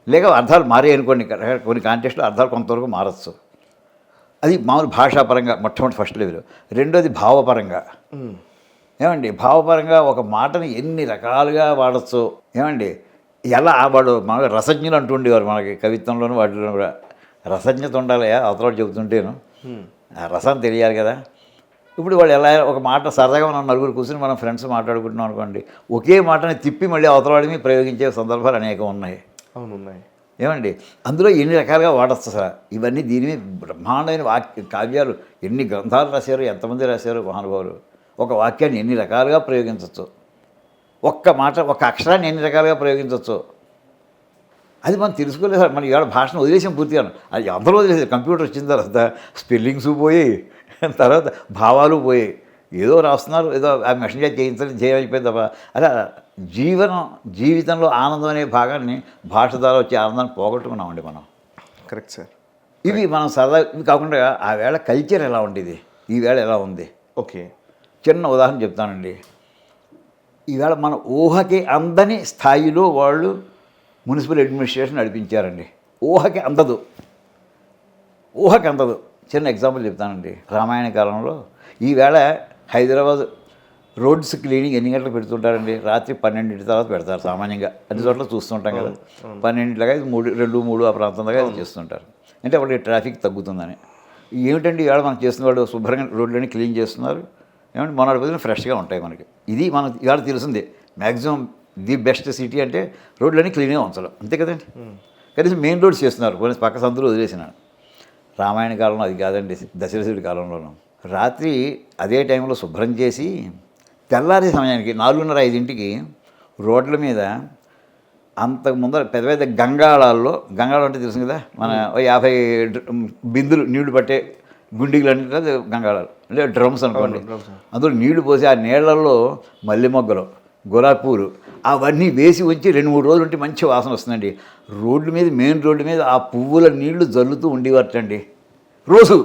లేక అర్థాలు మారే అనుకోండి. కొన్ని కాంటెక్స్ట్లో అర్థాలు కొంతవరకు మారచ్చు. అది మామూలు భాషాపరంగా మొట్టమొదటి ఫస్ట్ లెవెల్. రెండోది భావపరంగా. ఏమండి భావపరంగా ఒక మాటని ఎన్ని రకాలుగా వాడచ్చు. ఏమండి ఎలా వాడు మామూలుగా రసజ్ఞులు అంటుండేవారు మనకి కవిత్వంలోనూ వాటిలో కూడా. రసజ్ఞత ఉండాలయా అవతల చెబుతుంటేను, ఆ రసం తెలియాలి కదా. ఇప్పుడు వాళ్ళు ఎలా ఒక మాట సరదాగా మనం నలుగురు కూర్చొని మనం ఫ్రెండ్స్ మాట్లాడుకుంటున్నాం అనుకోండి, ఒకే మాటని తిప్పి మళ్ళీ అవతల వాడిని ప్రయోగించే సందర్భాలు అనేకం ఉన్నాయి. అవునున్నాయి. ఏమండి అందులో ఎన్ని రకాలుగా వాడచ్చు సార్. ఇవన్నీ దీని మీద బ్రహ్మాండమైన కావ్యాలు ఎన్ని గ్రంథాలు రాశారు, ఎంతమంది రాశారు మహానుభావులు. ఒక వాక్యాన్ని ఎన్ని రకాలుగా ప్రయోగించవచ్చు. ఒక్క మాట ఒక్క అక్షరాన్ని ఎన్ని రకాలుగా ప్రయోగించవచ్చు. అది మనం తెలుసుకోలేదు సార్. మనం ఇవాళ భాషను వదిలేసాం పూర్తిగా. అది అందరూ వదిలేసారు. కంప్యూటర్ వచ్చిన తర్వాత స్పెల్లింగ్స్ పోయి, తర్వాత భావాలు పోయి, ఏదో రాస్తున్నారు, ఏదో ఆ మెషిన్ చేయించాలి చేయమైపోయింది తప్ప అలా జీవితంలో ఆనందం అనే భాగాన్ని భాష ద్వారా వచ్చే ఆనందాన్ని పోగొట్టుకున్నామండి మనం. Correct sir. ఇవి మనం సరదా ఇవి కాకుండా ఆ వేళ కల్చర్ ఎలా ఉండేది, ఈ వేళ ఎలా ఉంది. ఓకే, చిన్న ఉదాహరణ చెప్తానండి. ఈవేళ మన ఊహకి అందని స్థాయిలో వాళ్ళు మున్సిపల్ అడ్మినిస్ట్రేషన్ నడిపించారండి. ఊహకి అందదు. చిన్న ఎగ్జాంపుల్ చెప్తానండి. రామాయణ కాలంలో ఈవేళ హైదరాబాద్ రోడ్స్ క్లీనింగ్ ఎన్ని గంటలకు పెడుతుంటారండి? రాత్రి 12 తర్వాత పెడతారు సామాన్యంగా. అన్ని చోట్ల చూస్తుంటాం కదా. 12 2, 3 ఆ ప్రాంతం దాకా చేస్తుంటారు. అంటే అప్పుడు ట్రాఫిక్ తగ్గుతుందని. ఏమిటండి ఈవేళ మనం చేస్తున్న వాళ్ళు శుభ్రంగా రోడ్లన్నీ క్లీన్ చేస్తున్నారు. ఏమంటే మొన్నటి పొద్దున ఫ్రెష్గా ఉంటాయి మనకి. ఇది మనకు ఇవాళ తెలిసిందే. మ్యాక్సిమం ది బెస్ట్ సిటీ అంటే రోడ్లన్నీ క్లీన్గా ఉంచడం, అంతే కదండి. కనీసం మెయిన్ రోడ్స్ చేస్తున్నారు, కొన్ని పక్క సందులు వదిలేసినాడు. రామాయణ కాలంలో అది కాదండి, దశరథుడి కాలంలోనూ రాత్రి అదే టైంలో శుభ్రం చేసి తెల్లారి సమయానికి 4:30-5ంటికి రోడ్ల మీద అంతకు ముందర పెద్ద పెద్ద గంగాళాల్లో, గంగాళం అంటే తెలుసు కదా, మన 50 బిందులు నీళ్లు పట్టే గుండిగలు అంటే గంగాళాలు అంటే డ్రమ్స్ అనుకోండి. అందులో నీళ్లు పోసి ఆ నీళ్లలో మల్లె మొగ్గలు, గులాబీ పూలు అవన్నీ వేసి ఉంచి 2-3 రోజులు ఉంటే మంచి వాసన వస్తుందండి. రోడ్డు మీద, మెయిన్ రోడ్డు మీద ఆ పువ్వుల నీళ్లు జల్లుతూ ఉండేవాటండి రోజు.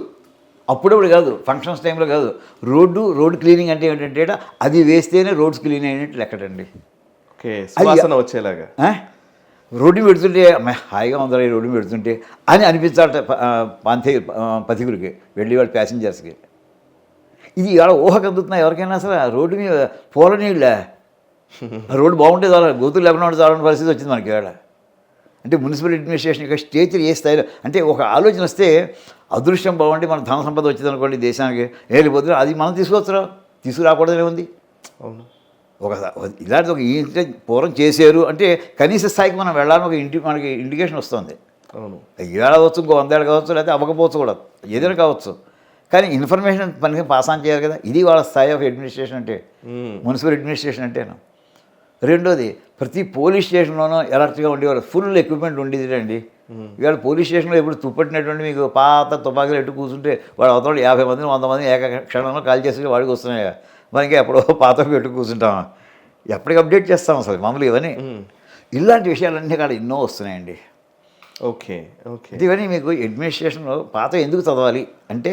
అప్పుడప్పుడు కాదు, ఫంక్షన్స్ టైంలో కాదు. రోడ్డు క్లీనింగ్ అంటే ఏంటంటే అది వేస్తేనే రోడ్స్ క్లీన్ అయినట్టు లెక్కటండి. ఓకే, సువాసన వచ్చేలాగా రోడ్డు పెడుతుంటే హాయిగా ఉందా ఈ రోడ్డు పెడుతుంటే అని అనిపించాలట పథికులకి, వెళ్ళేవాళ్ళు ప్యాసింజర్స్కి. ఇది ఇవాళ ఊహకు అందుతున్నాయి ఎవరికైనా అసలు. రోడ్డు మీద పూల నీళ్ళ రోడ్డు బాగుంటే చాలా, గోతులు లేకుండా ఉంటే చాలా పరిస్థితి వచ్చింది మనకి ఇవాళ. అంటే మున్సిపల్ అడ్మినిస్ట్రేషన్ యొక్క స్టేచర్ ఏ స్థాయిలో అంటే ఒక ఆలోచన వస్తే అదృష్టం బాగుండి మన ధన సంపద వచ్చింది అనుకోండి దేశానికి, వెళ్ళిపోతుంది. అది మనం తీసుకురాకూడదనే ఉంది. అవును, ఇలాంటి ఒక ఇంటి పూర్వం చేశారు అంటే కనీస స్థాయికి మనం వెళ్ళాలని ఒక మనకి ఇండికేషన్ వస్తుంది. అవును, ఏళ్ళ కావచ్చు, ఇంకో 100 ఏళ్ళు కావచ్చు, లేకపోతే అవ్వకపోవచ్చు కూడా, ఏదైనా కావచ్చు. కానీ ఇన్ఫర్మేషన్ పనికి పాస్ ఆన్ చేయాలి కదా. ఇది వాళ్ళ స్థాయి ఆఫ్ అడ్మినిస్ట్రేషన్ అంటే, మున్సిపల్ అడ్మినిస్ట్రేషన్ అంటేను. రెండోది, ప్రతి పోలీస్ స్టేషన్లోనూ ఎలర్ట్గా ఉండేవారు, ఫుల్ ఎక్విప్మెంట్ ఉండేది అండి. ఇవాళ పోలీస్ స్టేషన్లో ఎప్పుడు తుప్పట్టినటువంటి మీకు పాత తుపాకీలు ఎట్టు కూర్చుంటే వాడు అవతల 50 మందిని 100 మందిని ఏక క్షణంలో కాల్ చేసి వాడికి వస్తున్నాయి. మనకి ఎప్పుడో పాత పెట్టు కూర్చుంటాం, ఎప్పటికి అప్డేట్ చేస్తాం అసలు మామూలు ఇవన్నీ. ఇలాంటి విషయాలన్నీ కాడ ఎన్నో వస్తున్నాయండి. ఓకే ఓకే, ఇవన్నీ మీకు అడ్మినిస్ట్రేషన్లో పాత ఎందుకు చదవాలి అంటే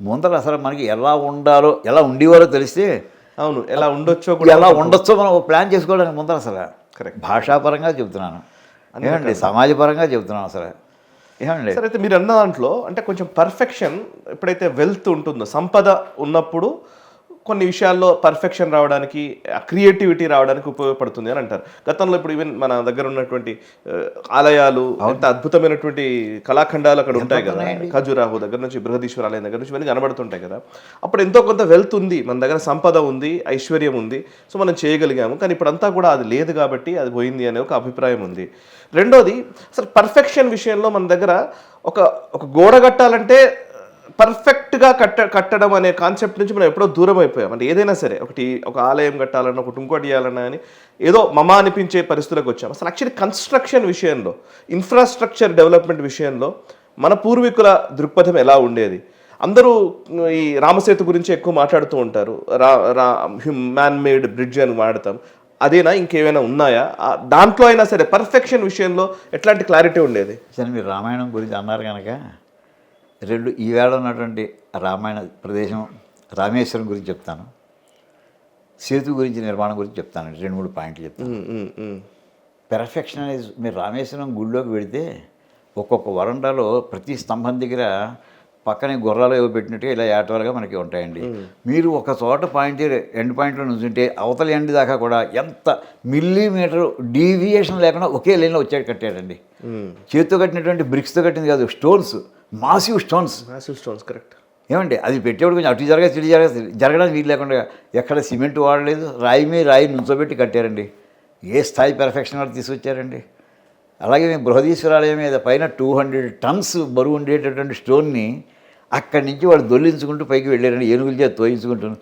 ముందర అసలు మనకి ఎలా ఉండాలో, ఎలా ఉండేవారో తెలిస్తే, అవును, ఎలా ఉండొచ్చో మనం ప్లాన్ చేసుకోవడానికి ముందర అసలు కరెక్ట్. భాషాపరంగా చెబుతున్నాను, ఏమండి సమాజపరంగా చెబుతున్నాను అసలు, ఏమండి. సరే, అయితే మీరు అన్న దాంట్లో అంటే కొంచెం పర్ఫెక్షన్ ఎప్పుడైతే వెల్త్ ఉంటుందో, సంపద ఉన్నప్పుడు కొన్ని విషయాల్లో పర్ఫెక్షన్ రావడానికి, క్రియేటివిటీ రావడానికి ఉపయోగపడుతుంది అని అంటారు. గతంలో ఇప్పుడు ఈవెన్ మన దగ్గర ఉన్నటువంటి ఆలయాలు, ఎంత అద్భుతమైనటువంటి కళాఖండాలు అక్కడ ఉంటాయి కదా, ఖజురాహో దగ్గర నుంచి బృహదీశ్వర ఆలయం దగ్గర నుంచి ఇవన్నీ కనబడుతుంటాయి కదా. అప్పుడు ఎంతో కొంత వెల్త్ ఉంది, మన దగ్గర సంపద ఉంది, ఐశ్వర్యం ఉంది, సో మనం చేయగలిగాము. కానీ ఇప్పుడు అంతా కూడా అది లేదు కాబట్టి అది పోయింది అనే ఒక అభిప్రాయం ఉంది. రెండోది, అసలు పర్ఫెక్షన్ విషయంలో మన దగ్గర ఒక గోడ కట్టాలంటే పర్ఫెక్ట్గా కట్టడం అనే కాన్సెప్ట్ నుంచి మనం ఎప్పుడో దూరం అయిపోయాం. అంటే ఏదైనా సరే, ఒక ఆలయం కట్టాలన్నా, ఒకటి ఇంకోటి చేయాలన్నా అని ఏదో మమ అనిపించే పరిస్థితులకు వచ్చాం. అసలు యాక్చువల్లీ కన్స్ట్రక్షన్ విషయంలో, ఇన్ఫ్రాస్ట్రక్చర్ డెవలప్మెంట్ విషయంలో మన పూర్వీకుల దృక్పథం ఎలా ఉండేది? అందరూ ఈ రామసేతు గురించి ఎక్కువ మాట్లాడుతూ ఉంటారు, మ్యాన్ మేడ్ బ్రిడ్జ్ అని వాడతాం. అదేనా, ఇంకేమైనా ఉన్నాయా? దాంట్లో అయినా సరే పర్ఫెక్షన్ విషయంలో ఎట్లాంటి క్లారిటీ ఉండేది? సరే, మీరు రామాయణం గురించి అన్నారు కనుక ఈవేళ ఉన్నటువంటి రామాయణ ప్రదేశం రామేశ్వరం గురించి చెప్తాను, సేతు గురించి, నిర్మాణం గురించి చెప్తాను. 2-3 పాయింట్లు చెప్తాను. పెర్ఫెక్షన్ అనేది, మీరు రామేశ్వరం గుడిలోకి వెళితే ఒక్కొక్క వరండాలో ప్రతి స్తంభం దగ్గర పక్కనే గుర్రాలు ఏవో పెట్టినట్టుగా ఇలా ఏటవాలుగా మనకి ఉంటాయండి. మీరు ఒక చోట ఎండ్ పాయింట్లో నుంచుంటే అవతల ఎండ్ దాకా కూడా ఎంత మిల్లీమీటర్ డీవియేషన్ లేకుండా ఒకే లైన్లో వచ్చేది కట్టాడండి. చేతితో కట్టినటువంటి బ్రిక్స్తో కట్టింది కాదు, స్టోన్స్, మాసివ్ స్టోన్స్. కరెక్ట్. ఏమండి, అది పెట్టేవాడు కొంచెం అటు జరగడానికి వీలు లేకుండా ఎక్కడ సిమెంట్ వాడలేదు, రాయి నుంచోబెట్టి కట్టారండి. ఏ స్థాయి పెర్ఫెక్షన్ వాళ్ళు తీసుకొచ్చారండి. అలాగే మేము బృహదీశ్వరాలయం మీద పైన 200 టన్స్ బరువు ఉండేటటువంటి స్టోన్ని అక్కడి నుంచి వాళ్ళు దొల్లించుకుంటూ పైకి వెళ్ళారని ఏనుగుల చేత తోయించుకుంటున్నారు.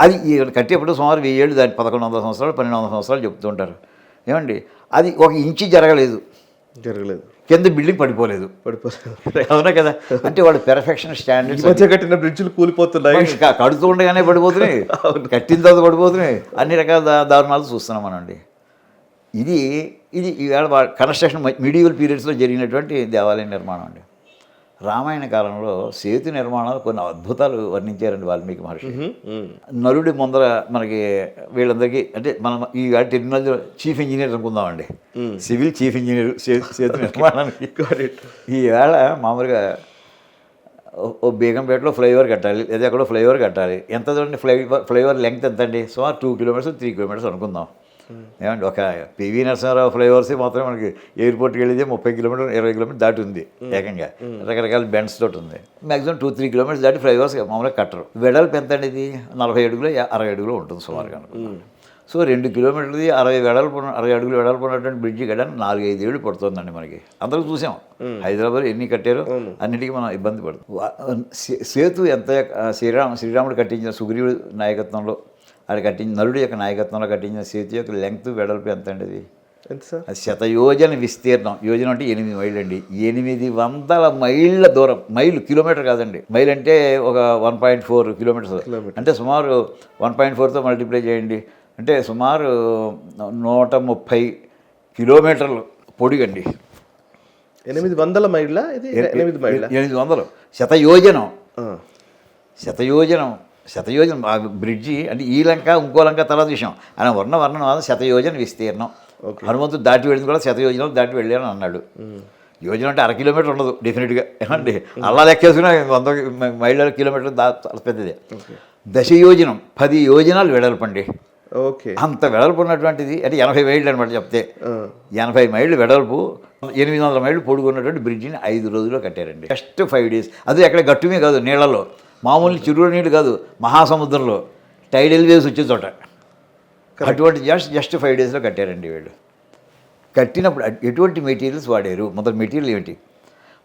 అది కట్టేప్పుడు సుమారు 1000 ఏళ్ళు, దాన్ని 1100 సంవత్సరాలు 1200 సంవత్సరాలు చెప్తూ ఉంటారు. ఏమండి అది 1 ఇంచు జరగలేదు, కింద బిల్డింగ్ పడిపోలేదు. అవునా కదా, అంటే వాళ్ళు పెర్ఫెక్షన్ స్టాండర్డ్స్. మధ్య కట్టిన బ్రిడ్జ్లు కూలిపోతున్నాయి, కడుతూ ఉండగానే పడిపోతున్నాయి, కట్టిన తర్వాత పడిపోతున్నాయి, అన్ని రకాల దారుణాలు చూస్తున్నాం మనండి. ఇది ఈవేళ కన్స్ట్రక్షన్ మిడివల్ పీరియడ్స్లో జరిగినటువంటి దేవాలయ నిర్మాణం అండి. రామాయణ కాలంలో సేతు నిర్మాణాలు కొన్ని అద్భుతాలు వర్ణించారండి వాల్మీకి మహర్షి. నలుడి ముందర మనకి వీళ్ళందరికీ అంటే మనం ఈ టెక్నాలజీ చీఫ్ ఇంజనీర్ అనుకుందామండి, సివిల్ చీఫ్ ఇంజనీర్ సేతు నిర్మాణానికి. ఈవేళ మామూలుగా ఓ బేగంపేటలో ఫ్లైఓవర్ కట్టాలి, లేదా ఎక్కడో ఫ్లైఓవర్ కట్టాలి. ఎంత చూడండి, ఫ్లైఓవర్ లెంగ్త్ ఎంత అండి? సుమారు 2 కిలోమీటర్స్ 3 కిలోమీటర్స్ అనుకుందాం. ఏమండి, ఒక పివి నరసింహారావు ఫ్లైఓవర్స్ మాత్రమే మనకి ఎయిర్పోర్ట్కి వెళ్ళేది 30 కిలోమీటర్ 20 కిలోమీటర్ దాటి ఉంది ఏకంగా, రకరకాల బెండ్స్ తోటి ఉంది. మ్యాక్సిమం 2-3 కిలోమీటర్స్ దాటి ఫ్లైఓవర్స్ మామూలుగా కట్టరు. వెడల్పు ఎంత అండి? ఇది 40 అడుగులు 60 అడుగులు ఉంటుంది సుమారుగా. సో 2 కిలోమీటర్లది 60 అడుగులు వెడల్పు ఉన్నటువంటి బ్రిడ్జి కట్టడానికి 4-5 ఏళ్ళు పడుతుందండి మనకి. అందరూ చూసాం హైదరాబాద్ ఎన్ని కట్టారో, అన్నిటికీ మనం ఇబ్బంది పడుతుంది. సేతు ఎంత శ్రీరాముడు కట్టించిన సుగ్రీవుడి నాయకత్వంలో అది కట్టించిన నలుడి యొక్క నాయకత్వంలో కట్టించిన సేతు యొక్క లెంగ్త్ వెడల్పు ఎంత అండి? అది ఎంత సార్? అది 100 యోజన విస్తీర్ణం. యోజన అంటే 8 మైళ్ళు అండి. 800 మైళ్ళ దూరం. మైలు కిలోమీటర్ కాదండి, మైల్ అంటే ఒక 1.4 కిలోమీటర్స్. అంటే సుమారు 1.4తో మల్టిప్లై చేయండి, అంటే సుమారు 130 కిలోమీటర్లు పొడిగండి. 800 మైళ్ళ ఇది? 800 మైళ్ళ 800 శతయోజనం. శతయోజనం ఆ బ్రిడ్జి అంటే ఈ లంక ఇంకో లంక తర్వాత విషయం. ఆయన వర్ణం 100 విస్తీర్ణం. హనుమంతుడు దాటి వెళ్ళింది కూడా 100 దాటి వెళ్ళాను అన్నాడు. యోజన అంటే 1/2 కిలోమీటర్ ఉండదు డెఫినెట్గా. ఏమండి అలా లెక్కేసుకున్నా 100 మైళ్ళ కిలోమీటర్లు పెద్దదే. 10 యోజనం 10 యోజనాలు వెడల్పండి. ఓకే, అంత వెడల్పు ఉన్నటువంటిది అంటే 80 మైళ్ళు అనమాట చెప్తే. 80 మైళ్ళు వెడల్పు, 800 మైళ్ళు పొడుగున్నటువంటి బ్రిడ్జిని 5 రోజుల్లో కట్టారండి. Just 5 days. అది ఎక్కడ గట్టుమే కాదు, నీళ్ళలో మామూలు చిరువు నీళ్ళు కాదు, మహాసముద్రంలో టైడల్ వేవ్స్ వచ్చే చోట. అటువంటి జస్ట్ 5 daysలో కట్టారండి వీళ్ళు. కట్టినప్పుడు ఎటువంటి మెటీరియల్స్ వాడారు? మొదటి మెటీరియల్ ఏమిటి?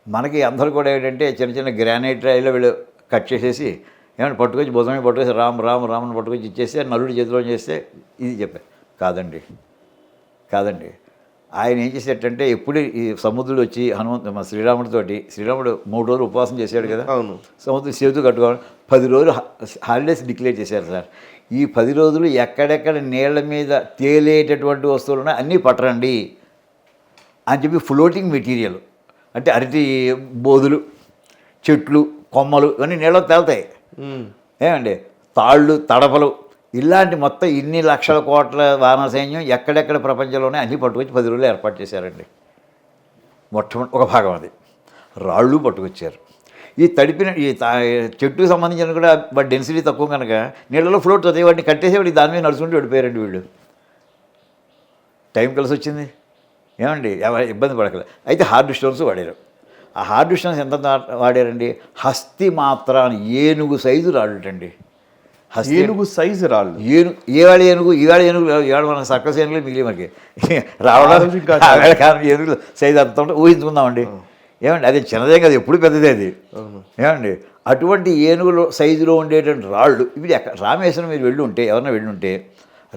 మనకి అందరూ కూడా ఏంటంటే చిన్న చిన్న గ్రానైట్ రాయిలో వీళ్ళు కట్ చేసేసి ఏమైనా పట్టుకొచ్చి భుజమే పట్టుకొచ్చి రామని పట్టుకొచ్చి ఇచ్చేస్తే నలుడి చేతిలో చేస్తే ఇది చెప్పారు. కాదండి. ఆయన ఏం చేసేటంటే ఎప్పుడు ఈ సముద్రుడు వచ్చి శ్రీరాముడు 3 రోజులు ఉపవాసం చేశాడు కదా, సముద్రం సేతు కట్టుకోవాలి. 10 రోజులు హాలిడేస్ డిక్లేర్ చేశారు సార్. ఈ 10 రోజులు ఎక్కడెక్కడ నీళ్ల మీద తేలేటటువంటి వస్తువులు ఉన్నాయి అన్నీ పట్టరండి అని చెప్పి ఫ్లోటింగ్ మెటీరియల్ అంటే అరటి బోధులు, చెట్లు, కొమ్మలు ఇవన్నీ నీళ్ళలో తేలుతాయి. ఏమండి, తాళ్ళు, తడపలు, ఇలాంటి మొత్తం ఇన్ని లక్షల కోట్ల వానర సైన్యం ఎక్కడెక్కడ ప్రపంచంలోనే అన్నీ పట్టుకొచ్చి 10 రోజులు ఏర్పాటు చేశారండి. మొట్టమొదటి ఒక భాగం అది. రాళ్ళు పట్టుకొచ్చారు. ఈ తడిపిన ఈ చెట్టుకు సంబంధించిన కూడా వాటి డెన్సిటీ తక్కువ కనుక నీళ్ళలో ఫ్లోట్ అవుతాయి. వాటిని కట్టేసి వాడికి దాని మీద నడుచుకుంటూ వెళ్ళిపోయారండి వీళ్ళు. టైం కలిసి వచ్చింది. ఏమండి, ఇబ్బంది పడకలేదు. అయితే హార్డ్ స్టోన్స్ వాడారు. ఆ హార్డ్ స్టోన్స్ ఎంత వాడారండి? హస్తి మాత్రాన్ని ఏనుగు సైజు రాళ్ళటండి. ఏనుగు సైజు రాళ్ళు. ఈవేళ ఏనుగు మన సర్కస్ ఏనుగులు మిగిలి మనకి రావడానికి కారణం ఏనుగులు సైజు అంత ఉంటే ఊహించుకుందామండి. ఏమండి, అది చిన్నదే కదా, ఎప్పుడు పెద్దదే అది. ఏమండి, అటువంటి ఏనుగులు సైజులో ఉండేటువంటి రాళ్ళు ఇవి రామేశ్వరం మీరు వెళ్ళి ఉంటే, ఎవరైనా వెళ్ళి ఉంటే,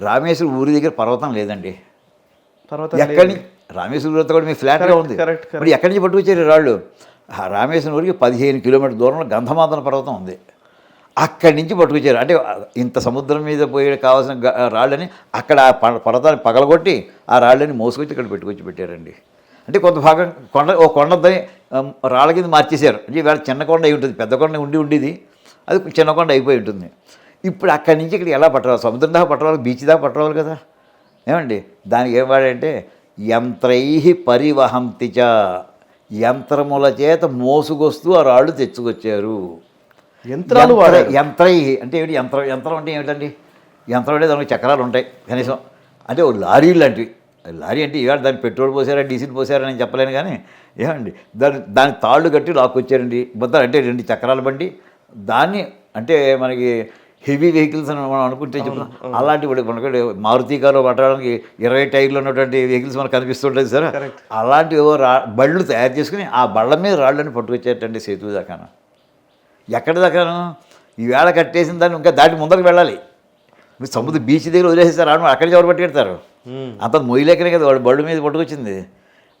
రామేశ్వరం ఊరి దగ్గర పర్వతం లేదండి. ఎక్కడి నుంచి రామేశ్వరం ఊరితో కూడా మీ ఫ్లాట్గా ఉంది. ఇప్పుడు ఎక్కడి నుంచి పట్టుకొచ్చారు రాళ్ళు? రామేశ్వరం ఊరికి 15 కిలోమీటర్ దూరంలో గంధమాదన పర్వతం ఉంది. అక్కడి నుంచి పట్టుకొచ్చారు. అంటే ఇంత సముద్రం మీద పోయే కావాల్సిన రాళ్ళని అక్కడ పర్వతాన్ని పగలగొట్టి ఆ రాళ్ళని మోసుకొచ్చి ఇక్కడ పెట్టారండి. అంటే కొంత భాగం కొండని రాళ్ళ కింద మార్చేశారు. అంటే ఇవాళ చిన్న కొండ అయి ఉంటుంది, పెద్ద కొండ ఉండేది, అది చిన్న కొండ అయిపోయి ఉంటుంది. ఇప్పుడు అక్కడి నుంచి ఇక్కడ ఎలా పట్టరావాలి? సముద్రం దాకా పట్టరావాలి, బీచ్ దాకా పట్టరావాలి కదా. ఏమండి, దానికి ఏం వాడంటే యంత్రై పరివహంతిచ, యంత్రముల చేత మోసుకొస్తూ ఆ రాళ్ళు తెచ్చుకొచ్చారు. యంత్రాలు యంత్రై అంటే ఏమిటి? యంత్రం అంటే ఏమిటండి? యంత్రం అంటే దానికి చక్రాలు ఉంటాయి కనీసం. అంటే ఓ లారీ లాంటివి. లారీ అంటే ఇవాళ దాన్ని పెట్రోల్ పోసారా డీజిల్ పోసారా అని చెప్పలేను కానీ, ఏమండి దాని తాళ్ళు కట్టి లాక్కొచ్చారండి. బొద్దాలు అంటే 2 చక్రాల బండి. దాన్ని అంటే మనకి హెవీ వెహికల్స్ అని మనం అనుకుంటే చెప్తాం. అలాంటి మనకి మారుతి కారు పట్టడానికి 20 టైర్లు ఉన్నటువంటి వెహికల్స్ మనకు కనిపిస్తుంటుంది సార్. అలాంటి బళ్ళు తయారు చేసుకుని ఆ బళ్ళ మీద రాళ్ళని పట్టుకొచ్చేటండి సేతు దాకా. ఎక్కడి దాకాను ఈవేళ కట్టేసిన దాన్ని ఇంకా దాటి ముందరకు వెళ్ళాలి. మీరు సముద్ర బీచ్ దగ్గర వదిలేసేస్తారు ఆడ అక్కడికి ఎవరు పట్టుకెడతారు? అంత మొయ్యలేకనే కదా వాడు బళ్ళు మీద పట్టుకొచ్చింది.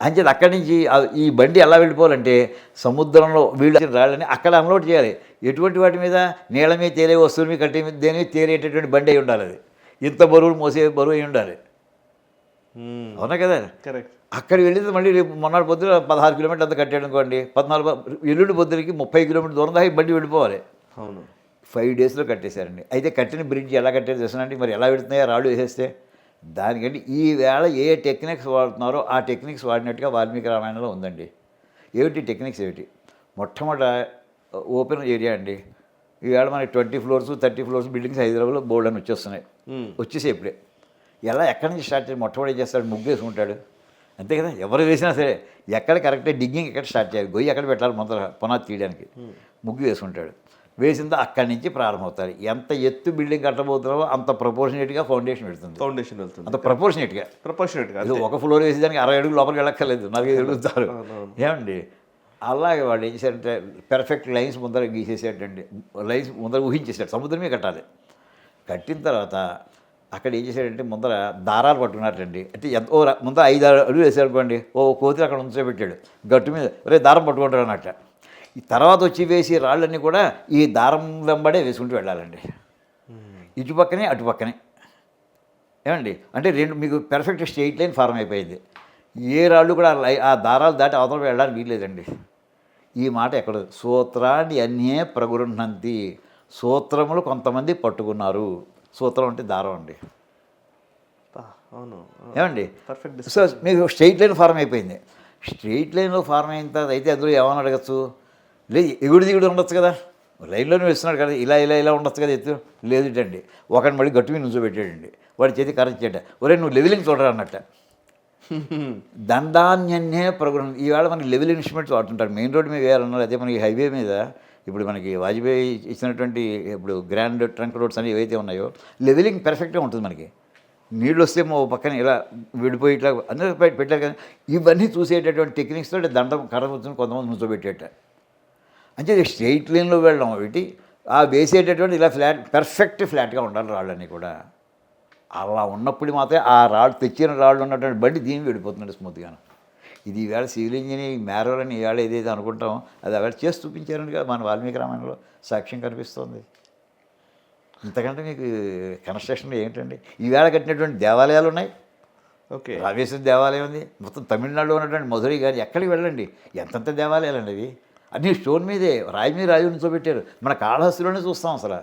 అంచేది అక్కడి నుంచి ఈ బండి ఎలా వెళ్ళిపోవాలంటే సముద్రంలో వీళ్ళు రాళ్ళని అక్కడ అన్లోడ్ చేయాలి. ఎటువంటి వాటి మీద? నీళ్ళ మీద తేలే వస్తువుల మీద కట్టే మీద దేని మీద తేలేటటువంటి బండి అయి ఉండాలి. అది ఇంత బరువులు మోసే బరువు అయి ఉండాలి. అవునా కదా? కరెక్ట్. అక్కడికి వెళ్ళింది మళ్ళీ రేపు మొన్నటి పొద్దున 16 కిలోమీటర్లు అంతా కట్టాడు అనుకోండి, 14 ఎల్లుండి పొద్దునకి 30 కిలోమీటర్ల దూరం దాకా ఈ బండి వెళ్ళిపోవాలి. అవును. 5 డేస్లో కట్టేశారండి. అయితే కట్టిన బ్రిడ్జ్ ఎలా కట్టారు తెలుసునండి? మరి ఎలా పెడుతున్నాయో రాళ్ళు వేసేస్తే దానికంటే ఈవేళ ఏ టెక్నిక్స్ వాడుతున్నారో ఆ టెక్నిక్స్ వాడినట్టుగా వాల్మీకి రామాయణంలో ఉందండి. ఏమిటి టెక్నిక్స్ ఏమిటి? మొట్టమొదట ఓపెన్ ఏరియా అండి. ఈవేళ మనకి 20 ఫ్లోర్స్ 30 ఫ్లోర్స్ బిల్డింగ్స్ హైదరాబాద్లో బోల్డ్ అని వచ్చేస్తున్నాయి. వచ్చేసి ఇప్పుడే ఎలా ఎక్కడి నుంచి స్టార్ట్ చేసి మొట్టమొదటి ఏం చేస్తాడు? ముగ్గు వేసుకుంటాడు. అంతే కదా? ఎవరు వేసినా సరే ఎక్కడ కరెక్ట్గా డిగ్గింగ్ ఎక్కడ స్టార్ట్ చేయాలి, గొయ్యి ఎక్కడ పెట్టాలి మొదట పునాది తీయడానికి ముగ్గు వేసుకుంటాడు. వేసిందో అక్కడి నుంచి ప్రారంభమవుతారు. ఎంత ఎత్తు బిల్డింగ్ కట్టబోతున్నావో అంత ప్రపోర్షనేట్గా ఫౌండేషన్ వెళ్తుంది. ఫౌండేషన్ వెళ్తుంది అంత ప్రపోర్షనేట్గా. అది ఒక ఫ్లోర్ వేసేదానికి 60 అడుగులు లోపలికి వెళ్ళక్కర్లేదు, 4 అడుగుతారు. ఏమండి? అలాగే వాళ్ళు ఏం చేశారంటే పెర్ఫెక్ట్ లైన్స్ ముందర గీసేసేటండి. లైన్స్ ముందర ఊహించేసాడు. సముద్రమే కట్టాలి. కట్టిన తర్వాత అక్కడ ఏం చేశాడంటే ముందర దారాలు పట్టుకున్నారండి. అంటే ఎంతో ముందర 5 అడుగులు వేసాడు అనుకోండి, ఓ కోతులు అక్కడ ఉంచోబెట్టాడు గట్టు మీద, రే దారం పట్టుకుంటాడు అన్నట్ట. ఈ తర్వాత వచ్చి వేసి రాళ్ళన్నీ కూడా ఈ దారం వెంబడే వేసుకుంటూ వెళ్ళాలండి. ఇటుపక్కనే అటుపక్కనే. ఏమండి? అంటే రెండు మీకు పెర్ఫెక్ట్ స్ట్రెయిట్ లైన్ ఫార్మ్ అయిపోయింది. ఏ రాళ్ళు కూడా ఆ దారాలు దాటి అవతల వెళ్ళడానికి వీల్లేదండి. ఈ మాట ఎక్కడ? సూత్రాన్ని అన్యే ప్రగృహంతి. సూత్రములు కొంతమంది పట్టుకున్నారు. సూత్రం అంటే దారం అండి. అవును. ఏమండి? పర్ఫెక్ట్. సో మీకు స్ట్రెయిట్ లైన్ ఫార్మ్ అయిపోయింది. స్ట్రెయిట్ లైన్లో ఫార్మ్ అయిన తర్వాత అయితే అందులో ఏమని అడగచ్చు? లేదు ఎగుడు దిగుడు ఉండొచ్చు కదా, లైన్లోనే వేస్తున్నాడు కదా, ఇలా ఇలా ఇలా ఉండొచ్చు కదా ఎత్తు. లేదుటండి, ఒకటి మళ్ళీ గట్టు మీద నుంచోబెట్టాడండి. వాడి చేతి కరెక్ట్ చేయట, ఒరే నువ్వు లెవెలింగ్ చూడరా అన్నట్ట. దండాన్యన్యే ప్రగుణం. ఈవేళ మనకి లెవెల్ ఇన్స్ట్రుమెంట్స్ వాడుతుంటారు. మెయిన్ రోడ్ మీద వేయాలన్నారు. అదే మనకి హైవే మీద ఇప్పుడు మనకి వాజ్పేయి ఇచ్చినటువంటి ఇప్పుడు గ్రాండ్ ట్రంక్ రోడ్స్ అనేవి ఏవైతే ఉన్నాయో లెవెలింగ్ పెర్ఫెక్ట్గా ఉంటుంది. మనకి నీళ్ళు వస్తే ఓ పక్కన ఇలా విడిపోయి ఇట్లా అందరూ పెట్టారు కదా. ఇవన్నీ చూసేటటువంటి టెక్నిక్స్ తోటి దండం కర్ర కూర్చొని కొంతమంది నుంచోబెట్టేట. అంటే స్ట్రెయిట్ లైన్లో వెళ్ళడం ఒకటి, ఆ వేసేటటువంటి ఇలా ఫ్లాట్గా ఉండాలి రాళ్ళన్నీ కూడా. అలా ఉన్నప్పుడు మాత్రమే ఆ రాళ్ళు తెచ్చిన రాళ్ళు ఉన్నటువంటి బండి దీన్ని వెళ్ళిపోతున్నాడు స్మూత్గాను. ఇది ఈవేళ సివిల్ ఇంజనీరింగ్ మ్యారల్ అని ఈవేళ ఏదైతే అనుకుంటాం అది ఆవేళ చేసి చూపించారని కదా మన వాల్మీకి రామాయణంలో సాక్ష్యం కనిపిస్తుంది. ఇంతకంటే మీకు కన్స్ట్రక్షన్లో ఏంటండి? ఈవేళ కట్టినటువంటి దేవాలయాలు ఉన్నాయి. ఓకే. రామేశ్వర దేవాలయం ఉంది. మొత్తం తమిళనాడులో ఉన్నటువంటి మధురై కానీ ఎక్కడికి వెళ్ళండి ఎంతంత దేవాలయాలు అండి అవి. అన్నీ స్టోన్ మీదే రాయి మీద రాజు నుంచోబెట్టారు. మన కాళహస్తిలోనే చూస్తాం అసలు.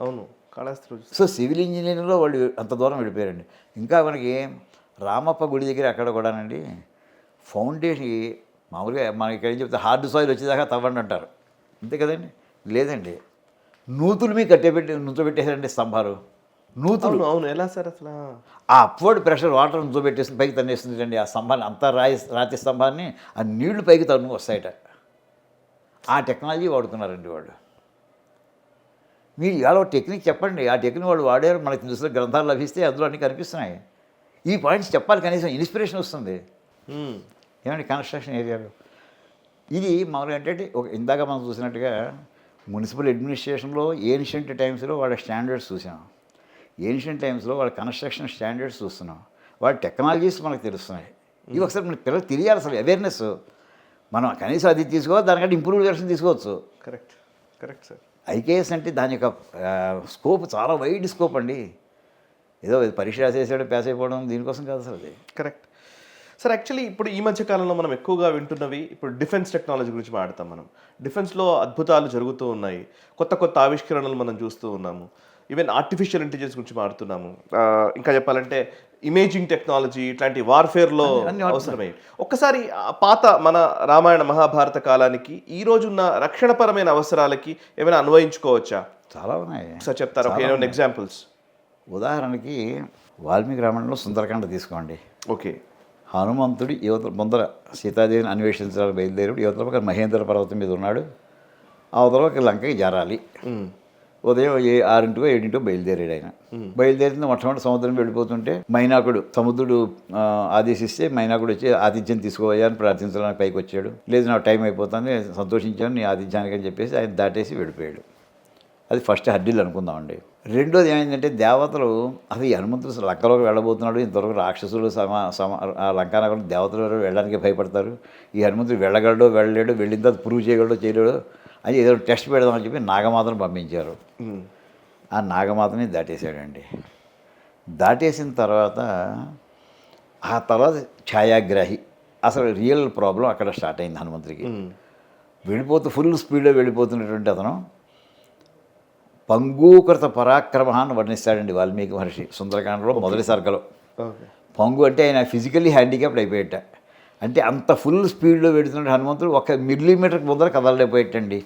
అవును, కాళహస్తి. సో సివిల్ ఇంజనీరింగ్లో వాళ్ళు అంత దూరం వెళ్ళిపోయారండి. ఇంకా మనకి రామప్ప గుడి దగ్గర అక్కడ కూడానండి ఫౌండేషన్ మామూలుగా మనకి ఇక్కడ ఏం చెప్తే హార్డ్ సాయిల్ వచ్చేదాకా తవ్వండి అంటారు. అంతే కదండి? లేదండి, నూతులు మీద నుంచోబెట్టేశారండి స్తంభాలు. నూతులు. అవును. ఎలా సార్ అసలు? ఆ అప్వర్డ్ ప్రెషర్ వాటర్ నుంచోబెట్టేస్తుంది, పైకి తన్నేస్తుంది అండి ఆ స్తంభాన్ని. అంతా రాతి స్తంభాన్ని ఆ నీళ్లు పైకి తన్ను వస్తాయట. ఆ టెక్నాలజీ వాడుతున్నారండి వాళ్ళు. మీరు ఇవాళ టెక్నిక్ చెప్పండి, ఆ టెక్నిక్ వాళ్ళు వాడారు. మనకి తెలిసిన గ్రంథాలు లభిస్తే అందులో అన్నీ కనిపిస్తున్నాయి. ఈ పాయింట్స్ చెప్పాలి, కనీసం ఇన్స్పిరేషన్ వస్తుంది. ఏమండి కన్స్ట్రక్షన్ ఏరియాలో ఇది మామూలుగా ఏంటంటే ఇందాక మనం చూసినట్టుగా మున్సిపల్ అడ్మినిస్ట్రేషన్లో ఏన్షియంట్ టైమ్స్లో వాళ్ళ స్టాండర్డ్స్ చూసాం. ఏన్షియంట్ టైమ్స్లో వాళ్ళ కన్స్ట్రక్షన్ స్టాండర్డ్స్ చూస్తున్నాం. వాళ్ళ టెక్నాలజీస్ మనకు తెలుస్తున్నాయి. ఇవి ఒకసారి మన పిల్లలు తెలియాలి. అసలు అవేర్నెస్ మనం కనీసం అది తీసుకోవచ్చు, దానికంటే ఇంప్రూవ్ వెర్షన్ తీసుకోవచ్చు. Correct sir. ఐకేఎస్ అంటే దాని యొక్క స్కోప్ చాలా వైడ్ స్కోప్ అండి. ఏదో పరీక్ష రాసేసాడు పాస్ అయిపోవడం దీనికోసం కాదు అసలు అది. Correct sir. యాక్చువల్లీ ఇప్పుడు ఈ మధ్య కాలంలో మనం ఎక్కువగా వింటున్నవి ఇప్పుడు డిఫెన్స్ టెక్నాలజీ గురించి మాట్లాడతాం. మనం డిఫెన్స్లో అద్భుతాలు జరుగుతూ ఉన్నాయి, కొత్త కొత్త ఆవిష్కరణలు మనం చూస్తూ ఉన్నాము. ఈవెన్ ఆర్టిఫిషియల్ ఇంటెలిజెన్స్ గురించి మాట్లాడుతున్నాము. ఇంకా చెప్పాలంటే ఇమేజింగ్ టెక్నాలజీ ఇట్లాంటి వార్ఫేర్లో అవసరమై ఒక్కసారి పాత మన రామాయణ మహాభారత కాలానికి ఈ రోజున్న రక్షణపరమైన అవసరాలకి ఏమైనా అన్వయించుకోవచ్చా? చాలా ఉన్నాయి సార్, చెప్తారా ఏమైనా ఎగ్జాంపుల్స్? ఉదాహరణకి వాల్మీకి రామాయణంలో సుందరకాండ తీసుకోండి. ఓకే. హనుమంతుడు యువత ముందర సీతాదేవిని అన్వేషించడానికి బయలుదేరుడు. యువతల పక్కన మహేంద్ర పర్వతం మీద ఉన్నాడు. అవతల లంకకి జారాలి. ఉదయం 6 7 బయలుదేరాడు ఆయన. బయలుదేరిన మొట్టమొదటి సముద్రం వెళ్ళిపోతుంటే మైనాకుడు సముద్రుడు ఆదేశిస్తే మైనాకుడు వచ్చి ఆతిథ్యం తీసుకోవయ్యా అని ప్రార్థించడానికి పైకి వచ్చాడు. లేదు నాకు టైం అయిపోతుంది, సంతోషించాను నీ ఆతిథ్యానికి అని చెప్పేసి ఆయన దాటేసి వెళ్ళిపోయాడు. అది ఫస్ట్ హర్డిల్ అనుకుందామండి. రెండోది ఏమైందంటే దేవతలు అసలు ఈ హనుమంతుడు లంకలోకి వెళ్ళబోతున్నాడు, ఇంతవరకు రాక్షసులు ఆ లంకానగరం దేవతలు వెళ్ళడానికి భయపడతారు, ఈ హనుమంతుడు వెళ్ళగలడో వెళ్ళలేడు, వెళ్ళిన తర్వాత ప్రూవ్ చేయగలడో చేయలేడో అని ఏదో టెస్ట్ పెడదామని చెప్పి నాగమాతను పంపించారు. ఆ నాగమాతని దాటేశాడండి. దాటేసిన తర్వాత ఆ తర్వాత ఛాయాగ్రాహి అసలు రియల్ ప్రాబ్లం అక్కడ స్టార్ట్ అయింది హనుమంతుడికి. వెళ్ళిపోతూ ఫుల్ స్పీడ్లో వెళ్ళిపోతున్నటువంటి అతను పంగూకృత పరాక్రమ అని వర్ణిస్తాడండి వాల్మీకి మహర్షి సుందరకాండలో మొదటి సర్గలో. పంగు అంటే ఆయన ఫిజికల్లీ హ్యాండిక్యాప్డ్ అయిపోయేట. అంటే అంత ఫుల్ స్పీడ్లో వెళుతున్న హనుమంతుడు 1 మిల్లీమీటర్కి ముందర కదలలేకపోయేటండి.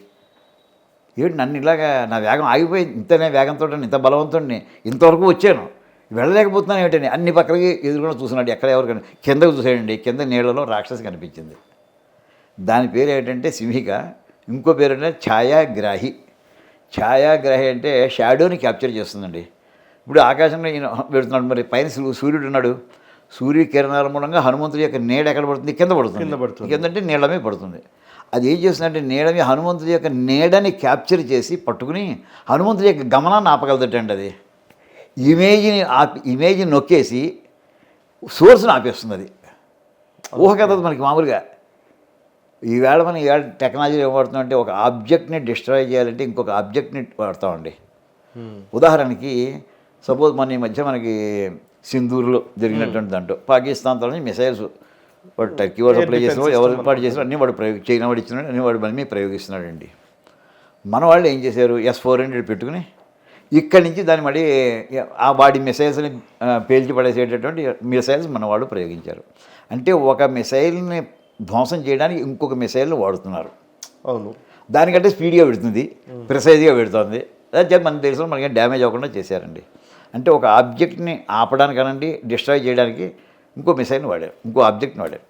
ఏంటి నన్ను ఇలాగా నా వేగం ఆగిపోయింది, ఇంతనే వేగంతో ఇంత బలవంతుడిని ఇంతవరకు వచ్చాను, వెళ్ళలేకపోతున్నాను ఏమిటని అన్ని పక్కలకి ఎదురుగా చూస్తున్నాడు. ఎక్కడ ఎవరికైనా కిందకు చూసాడండి, కింద నీళ్ళలో రాక్షసి కనిపించింది. దాని పేరు ఏంటంటే సింహిక, ఇంకో పేరు అంటే ఛాయాగ్రాహి. ఛాయాగ్రాహి అంటే షాడోని క్యాప్చర్ చేస్తుందండి. ఇప్పుడు ఆకాశంలో ఈయన పెడుతున్నాడు, మరి పైన సూర్యుడు ఉన్నాడు, సూర్యకిరణాల మూలంగా హనుమంతుడి యొక్క నీడ ఎక్కడ పడుతుంది, కింద పడుతుంది. కిందంటే నీళ్ళ మీద పడుతుంది. అది ఏం చేస్తుందంటే నీడ మీద హనుమంతుడి యొక్క నీడని క్యాప్చర్ చేసి పట్టుకుని హనుమంతుడి యొక్క గమనాన్ని ఆపగలదటండి. అది ఇమేజ్ని నొక్కేసి సోర్స్ని ఆపేస్తుంది. అది ఊహ కదా మనకి మామూలుగా. ఈవేళ మనం ఈవేళ టెక్నాలజీ ఏం వాడుతున్నామంటే ఒక ఆబ్జెక్ట్ని డిస్ట్రాయ్ చేయాలంటే ఇంకొక ఆబ్జెక్ట్ని వాడతామండి. ఉదాహరణకి సపోజ్ మన ఈ మధ్య మనకి సింధూర్లో జరిగినటువంటి దాంట్లో పాకిస్తాన్ తరఫున మిసైల్స్ వాడు టర్కీ వాడు సప్లై చేసిన ఎవరు ఏర్పాటు చేసిన అన్నీ వాడు చైనా వాడు ఇచ్చినాడు, అన్నీ వాడు మన మీద ప్రయోగిస్తున్నాడండి. మన వాళ్ళు ఏం చేశారు, S-400 పెట్టుకుని ఇక్కడి నుంచి దాన్ని మళ్ళీ ఆ వాడి మిసైల్స్ని పేల్చి పడేసేటటువంటి మిసైల్స్ మన వాళ్ళు ప్రయోగించారు. అంటే ఒక మిసైల్ని ధ్వంసం చేయడానికి ఇంకొక మిసైల్ని వాడుతున్నారు. అవును, దానికంటే స్పీడ్గా పెడుతుంది, ప్రిసైజ్గా పెడుతుంది. అదే మన దేశంలో మనకి డ్యామేజ్ అవ్వకుండా చేశారండి. అంటే ఒక ఆబ్జెక్ట్ని ఆపడానికనండి డిస్ట్రాయ్ చేయడానికి ఇంకో మిసైల్ని వాడారు, ఇంకో ఆబ్జెక్ట్ని వాడారు.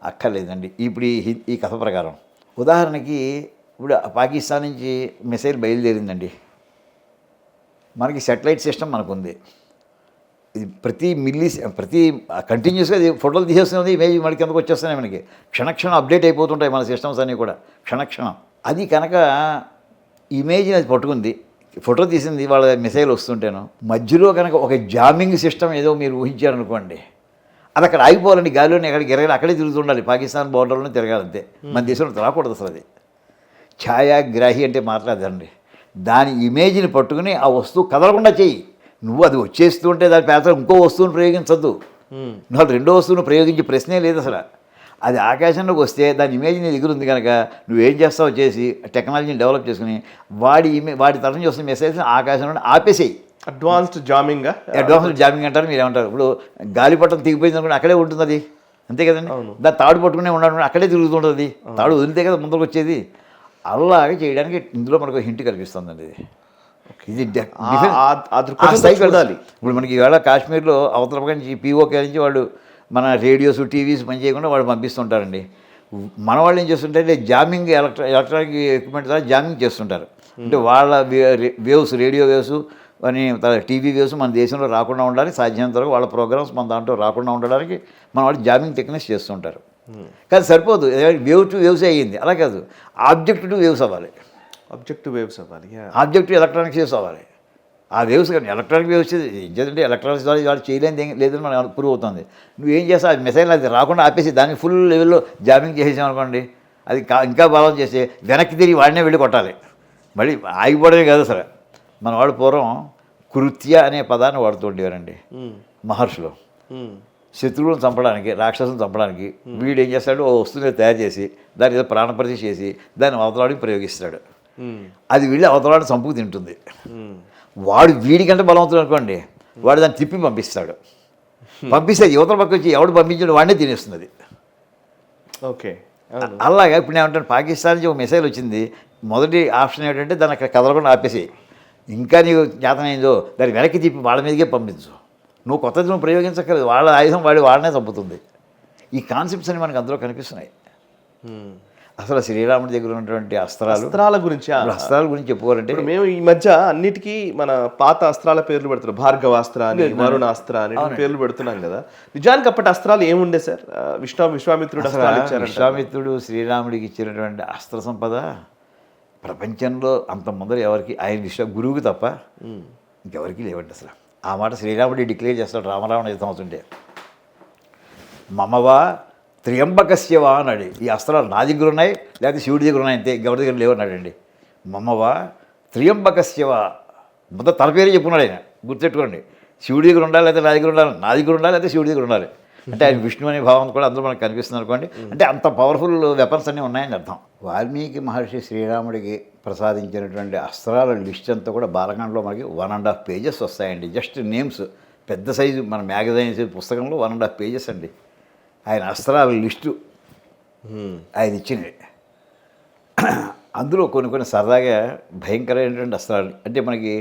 అక్కర్లేదండి ఇప్పుడు ఈ కథ ప్రకారం. ఉదాహరణకి ఇప్పుడు పాకిస్తాన్ నుంచి మిసైల్ బయలుదేరిందండి. మనకి సెటిలైట్ సిస్టమ్ మనకు ఉంది. ఇది ప్రతి కంటిన్యూస్గా ఫోటోలు తీసేస్తుంది, ఇమేజ్ మనకి ఎందుకు వచ్చేస్తున్నాయి, మనకి క్షణక్షణం అప్డేట్ అయిపోతుంటాయి మన సిస్టమ్స్ అన్నీ కూడా క్షణక్షణం. అది కనుక ఇమేజ్ని అది పట్టుకుంది, ఫోటో తీసింది, వాళ్ళ మిసైల్ వస్తుంటేను మధ్యలో కనుక ఒక జామింగ్ సిస్టమ్ ఏదో మీరు ఊహించారనుకోండి, అది అక్కడ ఆగిపోవాలండి. గాలిలోనే ఎక్కడికి ఎరగాలి, అక్కడే తిరుగుతుండాలి, పాకిస్తాన్ బోర్డర్లోనే తిరగాలంతే. మన దేశంలో రాకూడదు అసలు. అది ఛాయాగ్రాహి అంటే మాట్లాడదండి. దాని ఇమేజ్ని పట్టుకుని ఆ వస్తువు కదలకుండా చెయ్యి. నువ్వు అది వచ్చేస్తుంటే దాని పేద ఇంకో వస్తువును ప్రయోగించద్దు, నువ్వు రెండో వస్తువును ప్రయోగించే ప్రశ్నే లేదు అసలు. అది ఆకాశంలోకి వస్తే దాని ఇమేజ్ నీ దగ్గర ఉంది కనుక నువ్వేం చేస్తావు చేసి టెక్నాలజీని డెవలప్ చేసుకుని వాడి తరఫున చూస్తున్న మెసేజ్ని ఆకాశంలో ఆపేసేయి. అడ్వాన్స్డ్ జామింగ్ అంటారు, మీరు ఏమంటారు. ఇప్పుడు గాలిపటం తెగిపోయింది అనుకోండి, అక్కడే ఉంటుంది అది, అంతే కదండి. దాన్ని తాడు పట్టుకునే ఉండడం అక్కడే తిరుగుతుంటుంది, తాడు వదిలితే కదా ముందుకు వచ్చేది. అలాగే చేయడానికి ఇందులో మనకు హింట్ కనిపిస్తుందండి. ఇది వెళ్ళాలి. ఇప్పుడు మనకి ఈవేళ కాశ్మీర్లో అవతల నుంచి POK నుంచి వాళ్ళు మన రేడియోస్ టీవీస్ పని చేయకుండా వాళ్ళు పంపిస్తుంటారండి. మన వాళ్ళు ఏం చేస్తుంటారంటే జామింగ్ ఎలక్ట్రానిక్ ఎక్విప్మెంట్ ద్వారా జామింగ్ చేస్తుంటారు. అంటే వాళ్ళ వేవ్స్, రేడియో వేవ్స్ అని టీవీ వేవ్స్ మన దేశంలో రాకుండా ఉండాలి, సాధ్యమైనంత వరకు వాళ్ళ ప్రోగ్రామ్స్ మన దాంట్లో రాకుండా ఉండడానికి మన వాళ్ళు జామింగ్ టెక్నిక్స్ చేస్తుంటారు. కానీ సరిపోదు, వేవ్ టు వేవ్స్ అయ్యింది. అలా కాదు, ఆబ్జెక్ట్ టు వేవ్స్ అవ్వాలి. ఆబ్జెక్ట్ ఎలక్ట్రానిక్స్ వేవ్స్ అవ్వాలి. ఆ వేవ్స్ కానీ ఎలక్ట్రానిక్ వేవ్స్ ఏంటంటే ఎలక్ట్రానిక్స్ ద్వారా వాళ్ళు చేయలేని లేదని మనకు ప్రూవ్ అవుతుంది. నువ్వేం చేస్తావు, ఆ మిసైల్ అది రాకుండా ఆపేసి దాన్ని ఫుల్ లెవెల్లో జామింగ్ చేసేసామనుకోండి, అది ఇంకా బలం చేసి వెనక్కి తిరిగి వాడినే వెళ్ళి కొట్టాలి. మళ్ళీ ఆగిపోవడమే కాదు అసలు. మన వాళ్ళు పూర్వం కృత్య అనే పదాన్ని వాడుతూ ఉండేవారండి మహర్షులు. శత్రువులను చంపడానికి, రాక్షసులను చంపడానికి వీడు ఏం చేస్తాడు, ఓ వస్తువుని తయారు చేసి దాని ఏదో ప్రాణప్రతిష్ఠ చేసి దాన్ని అవతలాడికి ప్రయోగిస్తాడు. అది వీళ్ళు అవతలాడిని చంపుకు తింటుంది. వాడు వీడికంటే బలవంతుడు అనుకోండి, వాడు దాన్ని తిప్పి పంపిస్తాడు. పంపిస్తే యువతల పక్క వచ్చి ఎవడు పంపించాడు వాడినే తినేస్తుంది. ఓకే, అలాగా ఇప్పుడు నేను ఏమంటాను, పాకిస్తాన్ నుంచి ఒక మిసైల్ వచ్చింది, మొదటి ఆప్షన్ ఏంటంటే దాన్ని అక్కడ కదలకుండా ఆపేసి, ఇంకా నీకు చేతనైందో దాన్ని వెనక్కి తిప్పి వాళ్ళ మీదకే పంపించు. నువ్వు కొత్తది నువ్వు ప్రయోగించక్కర్లేదు, వాళ్ళ ఆయుధం వాడినే చంపుతుంది. ఈ కాన్సెప్ట్స్ అని మనకు అందులో కనిపిస్తున్నాయి. అసలు శ్రీరాముడి దగ్గర ఉన్నటువంటి అస్త్రాల గురించి ఇప్పుడు అస్త్రాల గురించి చెప్పుకోవాలంటే ఇప్పుడు మేము ఈ మధ్య అన్నిటికీ మన పాత అస్త్రాల పేర్లు పెడుతున్నాం. భార్గవాస్త్ర అని, వరుణాస్త్ర అని పేర్లు పెడుతున్నాం కదా. నిజానికి అప్పటి అస్త్రాలు ఏముండే సార్? విశ్వామిత్రుడు అస్త్రాలు ఇచ్చారంట. విశ్వామిత్రుడు శ్రీరాముడికి ఇచ్చినటువంటి అస్త్ర సంపద ప్రపంచంలో అంత ముందర ఎవరికి, ఆయన గురువుకి తప్ప ఇంకెవరికి లేవండి అసలు. ఆ మాట శ్రీరాముడి డిక్లేర్ చేస్తాడు రామరావణ యుద్ధం అవుతుంటే. మమవా త్ర్యంబకస్యవా అన్నాడు. ఈ అస్త్రాలు నా దగ్గర ఉన్నాయి, లేకపోతే శివుడి దగ్గర ఉన్నాయి, అంతే, ఎవరి దగ్గర లేవన్నాడండి. మమవా త్ర్యంబకస్యవా, మొత్తం తన పేరు చెప్పుకున్నాడు ఆయన, గుర్తెట్టుకోండి. శివుడి దగ్గర ఉండాలి, లేకపోతే నా దగ్గర ఉండాలి, నా దగ్గర ఉండాలి, లేకపోతే శివుడి దగ్గర ఉండాలి. అంటే ఆయన విష్ణు అనే భావం కూడా అందులో మనకు కనిపిస్తుంది అనుకోండి. అంటే అంత పవర్ఫుల్ వెపన్స్ అన్నీ ఉన్నాయని అర్థం. వాల్మీకి మహర్షి శ్రీరాముడికి ప్రసాదించినటువంటి అస్త్రాల లిస్ట్ అంతా కూడా బాలకాండలో మనకి 1.5 పేజెస్ వస్తాయండి. జస్ట్ నేమ్స్, పెద్ద సైజు మన మ్యాగజైన్స్ పుస్తకంలో 1.5 పేజెస్ అండి ఆయన అస్త్రాల లిస్టు ఆయన ఇచ్చినవి. అందులో కొన్ని సరదాగా భయంకరమైనటువంటి అస్త్రాలు, అంటే మనకి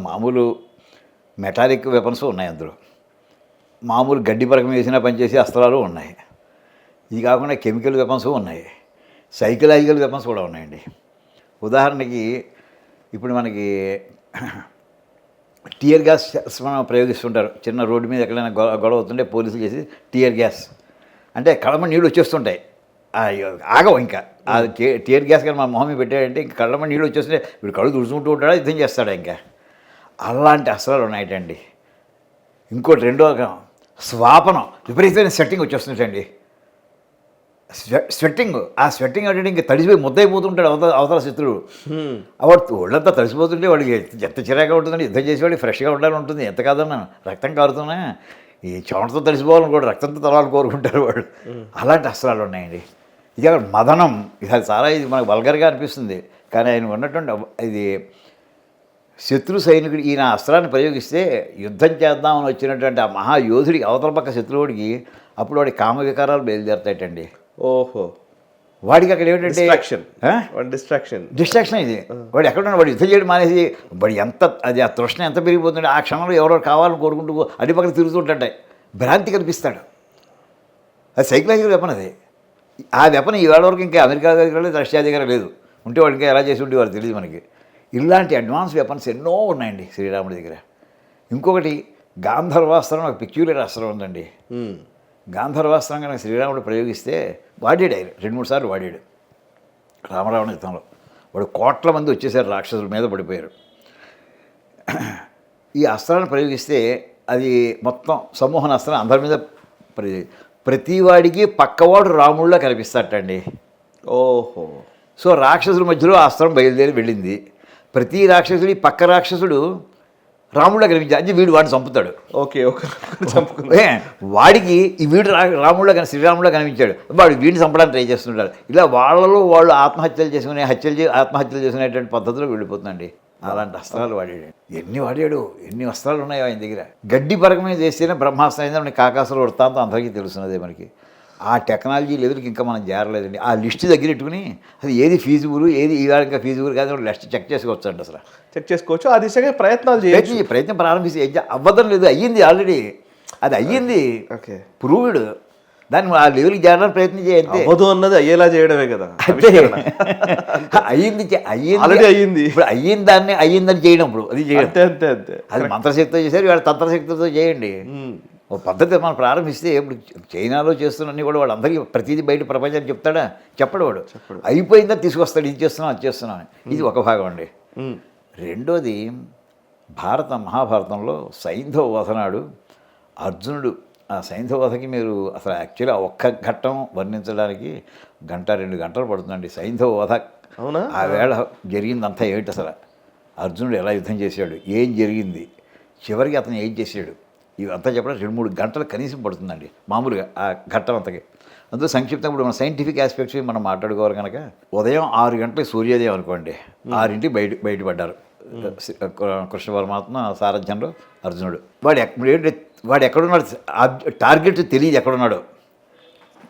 మామూలు మెటాలిక్ వెపన్స్ ఉన్నాయి, అందులో మామూలు గడ్డి పరకం వేసినా పనిచేసే అస్త్రాలు ఉన్నాయి. ఇది కాకుండా కెమికల్ వెపన్స్ ఉన్నాయి, సైకలాజికల్ వెపన్స్ కూడా ఉన్నాయండి. ఉదాహరణకి ఇప్పుడు మనకి టియర్ గ్యాస్ మనం ప్రయోగిస్తుంటారు. చిన్న రోడ్డు మీద ఎక్కడైనా గొడవ అవుతుంటే పోలీసులు చేసి టియర్ గ్యాస్ అంటే కళ్ళమ నీళ్ళు వచ్చేస్తుంటాయి, ఆగవు ఇంకా. ఆ టియర్ గ్యాస్ కానీ మా మొహం పెట్టాడంటే ఇంకా కళ్ళమ నీళ్ళు వచ్చేస్తుంటే వీడు కళ్ళు తుడుచుకుంటూ ఉంటాడా, యుద్ధం చేస్తాడా ఇంకా. అలాంటి అస్త్రాలు ఉన్నాయటండి. ఇంకోటి రెండో రకం స్వాపనం, విపరీతమైన స్వెట్టింగ్ వచ్చేస్తుంటండి. స్వెట్టింగ్, ఆ స్వెట్టింగ్ అంటే ఇంకా తడిసిపోయి ముద్దయిపోతుంటాడు అవతల శత్రుడు. వాడు ఒళ్ళంతా తడిసిపోతుంటే వాడికి ఎంత చిరాగా ఉంటుందండి. యుద్ధం చేసేవాడికి ఫ్రెష్గా ఉండాలని ఉంటుంది. ఎంత కాదన్నాను, రక్తం కారుతున్నా ఈ చెమటతో తడిసిపోవాలని కూడా రక్తంతో తరాలు కోరుకుంటారు వాళ్ళు. అలాంటి అస్త్రాలు ఉన్నాయండి. ఇది అక్కడ మదనం, ఇది చాలా, ఇది మనకు వల్గర్గా అనిపిస్తుంది, కానీ ఆయన ఉన్నటువంటి ఇది శత్రు సైనికుడు ఈయన అస్త్రాన్ని ప్రయోగిస్తే యుద్ధం చేద్దామని వచ్చినటువంటి ఆ మహాయోధుడికి అవతల పక్క శత్రువుడికి అప్పుడు వాడి కామ వికారాలు బయలుదేరుతాయటండి. ఓహో, వాడికి అక్కడ ఏమిటంటే డిస్ట్రాక్షన్ ఇది. వాడు ఎక్కడున్నా వాడు యుద్ధం చేయడం మానేసి వాడు ఎంత అది ఆ తృష్ణ ఎంత పెరిగిపోతుంటే ఆ క్షణంలో ఎవరో కావాలని కోరుకుంటూ అడి పక్కన తిరుగుతుంటాయి, భ్రాంతి కనిపిస్తాడు. అది సైకలాజికల్ వెపన్. అది ఆ వెపన్ ఈవేళ వరకు ఇంకా అమెరికా దగ్గర లేదు, రష్యా దగ్గర లేదు. ఉంటే వాడు ఇంకా ఎలా చేసి ఉండేవారు తెలియదు మనకి. ఇలాంటి అడ్వాన్స్ వెపన్స్ ఎన్నో ఉన్నాయండి శ్రీరాముడి దగ్గర. ఇంకొకటి గాంధర్వాస్త్రం, ఒక పెక్యులర్ అస్త్రం ఉందండి. గాంధర్వాస్త్రం కనుక శ్రీరాముడు ప్రయోగిస్తే వాడాడు ఆయన 2-3 సార్లు వాడాడు రామరావణ యుద్ధంలో. వాడు కోట్ల మంది వచ్చేసారు, రాక్షసుల మీద పడిపోయారు. ఈ అస్త్రాన్ని ప్రయోగిస్తే అది మొత్తం సమూహన అస్త్రం అందరి మీద ప్రతివాడికి పక్కవాడు రాముళ్ళ కనిపిస్తాటండి. ఓహో, సో రాక్షసుల మధ్యలో అస్త్రం బయలుదేరి వెళ్ళింది. ప్రతి రాక్షసుడి పక్క రాక్షసుడు రాముళ్ళ కనిపించాడు, అంటే వీడు వాడిని చంపుతాడు. ఓకే, చంపుకుంటే వాడికి ఈ వీడు రాముళ్ళ కానీ శ్రీరాముళ్ళ కనిపించాడు, వాడు వీడిని చంపడానికి ట్రై చేస్తుంటాడు. ఇలా వాళ్ళలో వాళ్ళు ఆత్మహత్యలు చేసుకునే ఆత్మహత్యలు చేసుకునేటువంటి పద్ధతిలో వెళ్ళిపోతుందండి. అలాంటి అస్త్రాలు వాడాడు. ఎన్ని అస్త్రాలు ఉన్నాయో ఆయన దగ్గర. గడ్డి పరకం మీద చేస్తేనే బ్రహ్మాస్త్రం అయింది. మనకి కాకాసుల వృత్తాంతం అందరికీ తెలుస్తున్నదే మనకి. ఆ టెక్నాలజీ లెవెల్కి ఇంకా మనం చేరలేదండి. ఆ లిస్ట్ దగ్గర పెట్టుకుని అది ఏది ఫీజిబుల్, ఏది ఇవాళ ఇంకా ఫీజిబుల్ కాదు లిస్ట్ చెక్ చేసుకోవచ్చు అండి. అసలు చెక్ చేసుకోవచ్చు. ఆ దిశగా ప్రయత్నాలు చేయొచ్చు. ప్రయత్నం ప్రారంభించి అవ్వడం లేదు, అయ్యింది ఆల్రెడీ. అది అయ్యింది, ఓకే, ప్రూవ్డ్. దాన్ని ఆ లెవెల్కి చేరడానికి ప్రయత్నం చేయండి. అవ్వదు అన్నది అయ్యేలా చేయడమే కదా. అయ్యింది ఇప్పుడు అయ్యింది దాన్ని అయ్యిందని చేయడం. ఇప్పుడు అది చేయడం అంతే. అది మంత్రశక్తితో చేశారు, వీళ్ళ తంత్రశక్తితో చేయండి. ఒక పద్ధతి మనం ప్రారంభిస్తే ఇప్పుడు చైనాలో చేస్తున్నన్నీ కూడా వాడు అందరికీ ప్రతిదీ బయట ప్రపంచానికి చెప్తాడా? చెప్పడు వాడు. అయిపోయిందా తీసుకొస్తాడు, ఇది చేస్తున్నాం అది చేస్తున్నాం. ఇది ఒక భాగం అండి. రెండోది, మహాభారతంలో సైంధవ వధ నాడు అర్జునుడు, ఆ సైంధవ వధకి మీరు అసలు యాక్చువల్లీ ఒక్క ఘట్టం వర్ణించడానికి 1-2 గంటలు పడుతుందండి. సైంధవ వధ అవునా? ఆ వేళ జరిగిందంతా ఏమిటి, అసలు అర్జునుడు ఎలా యుద్ధం చేశాడు, ఏం జరిగింది, చివరికి అతను ఏం చేశాడు, ఇవంతా చెప్పడానికి 2-3 గంటలు కనీసం పడుతుందండి మామూలుగా ఆ ఘట్టం అంతకి. అందులో సంక్షిప్తంగా ఇప్పుడు మన సైంటిఫిక్ ఆస్పెక్ట్స్ మనం మాట్లాడుకోవాలి కనుక, ఉదయం 6 గంటలకు సూర్యోదయం అనుకోండి, 6ంటికి బయటపడ్డారు కృష్ణ పరమాత్మ సారథ్యంలో అర్జునుడు. వాడు ఎక్కడున్నాడు, టార్గెట్ తెలియదు ఎక్కడున్నాడు.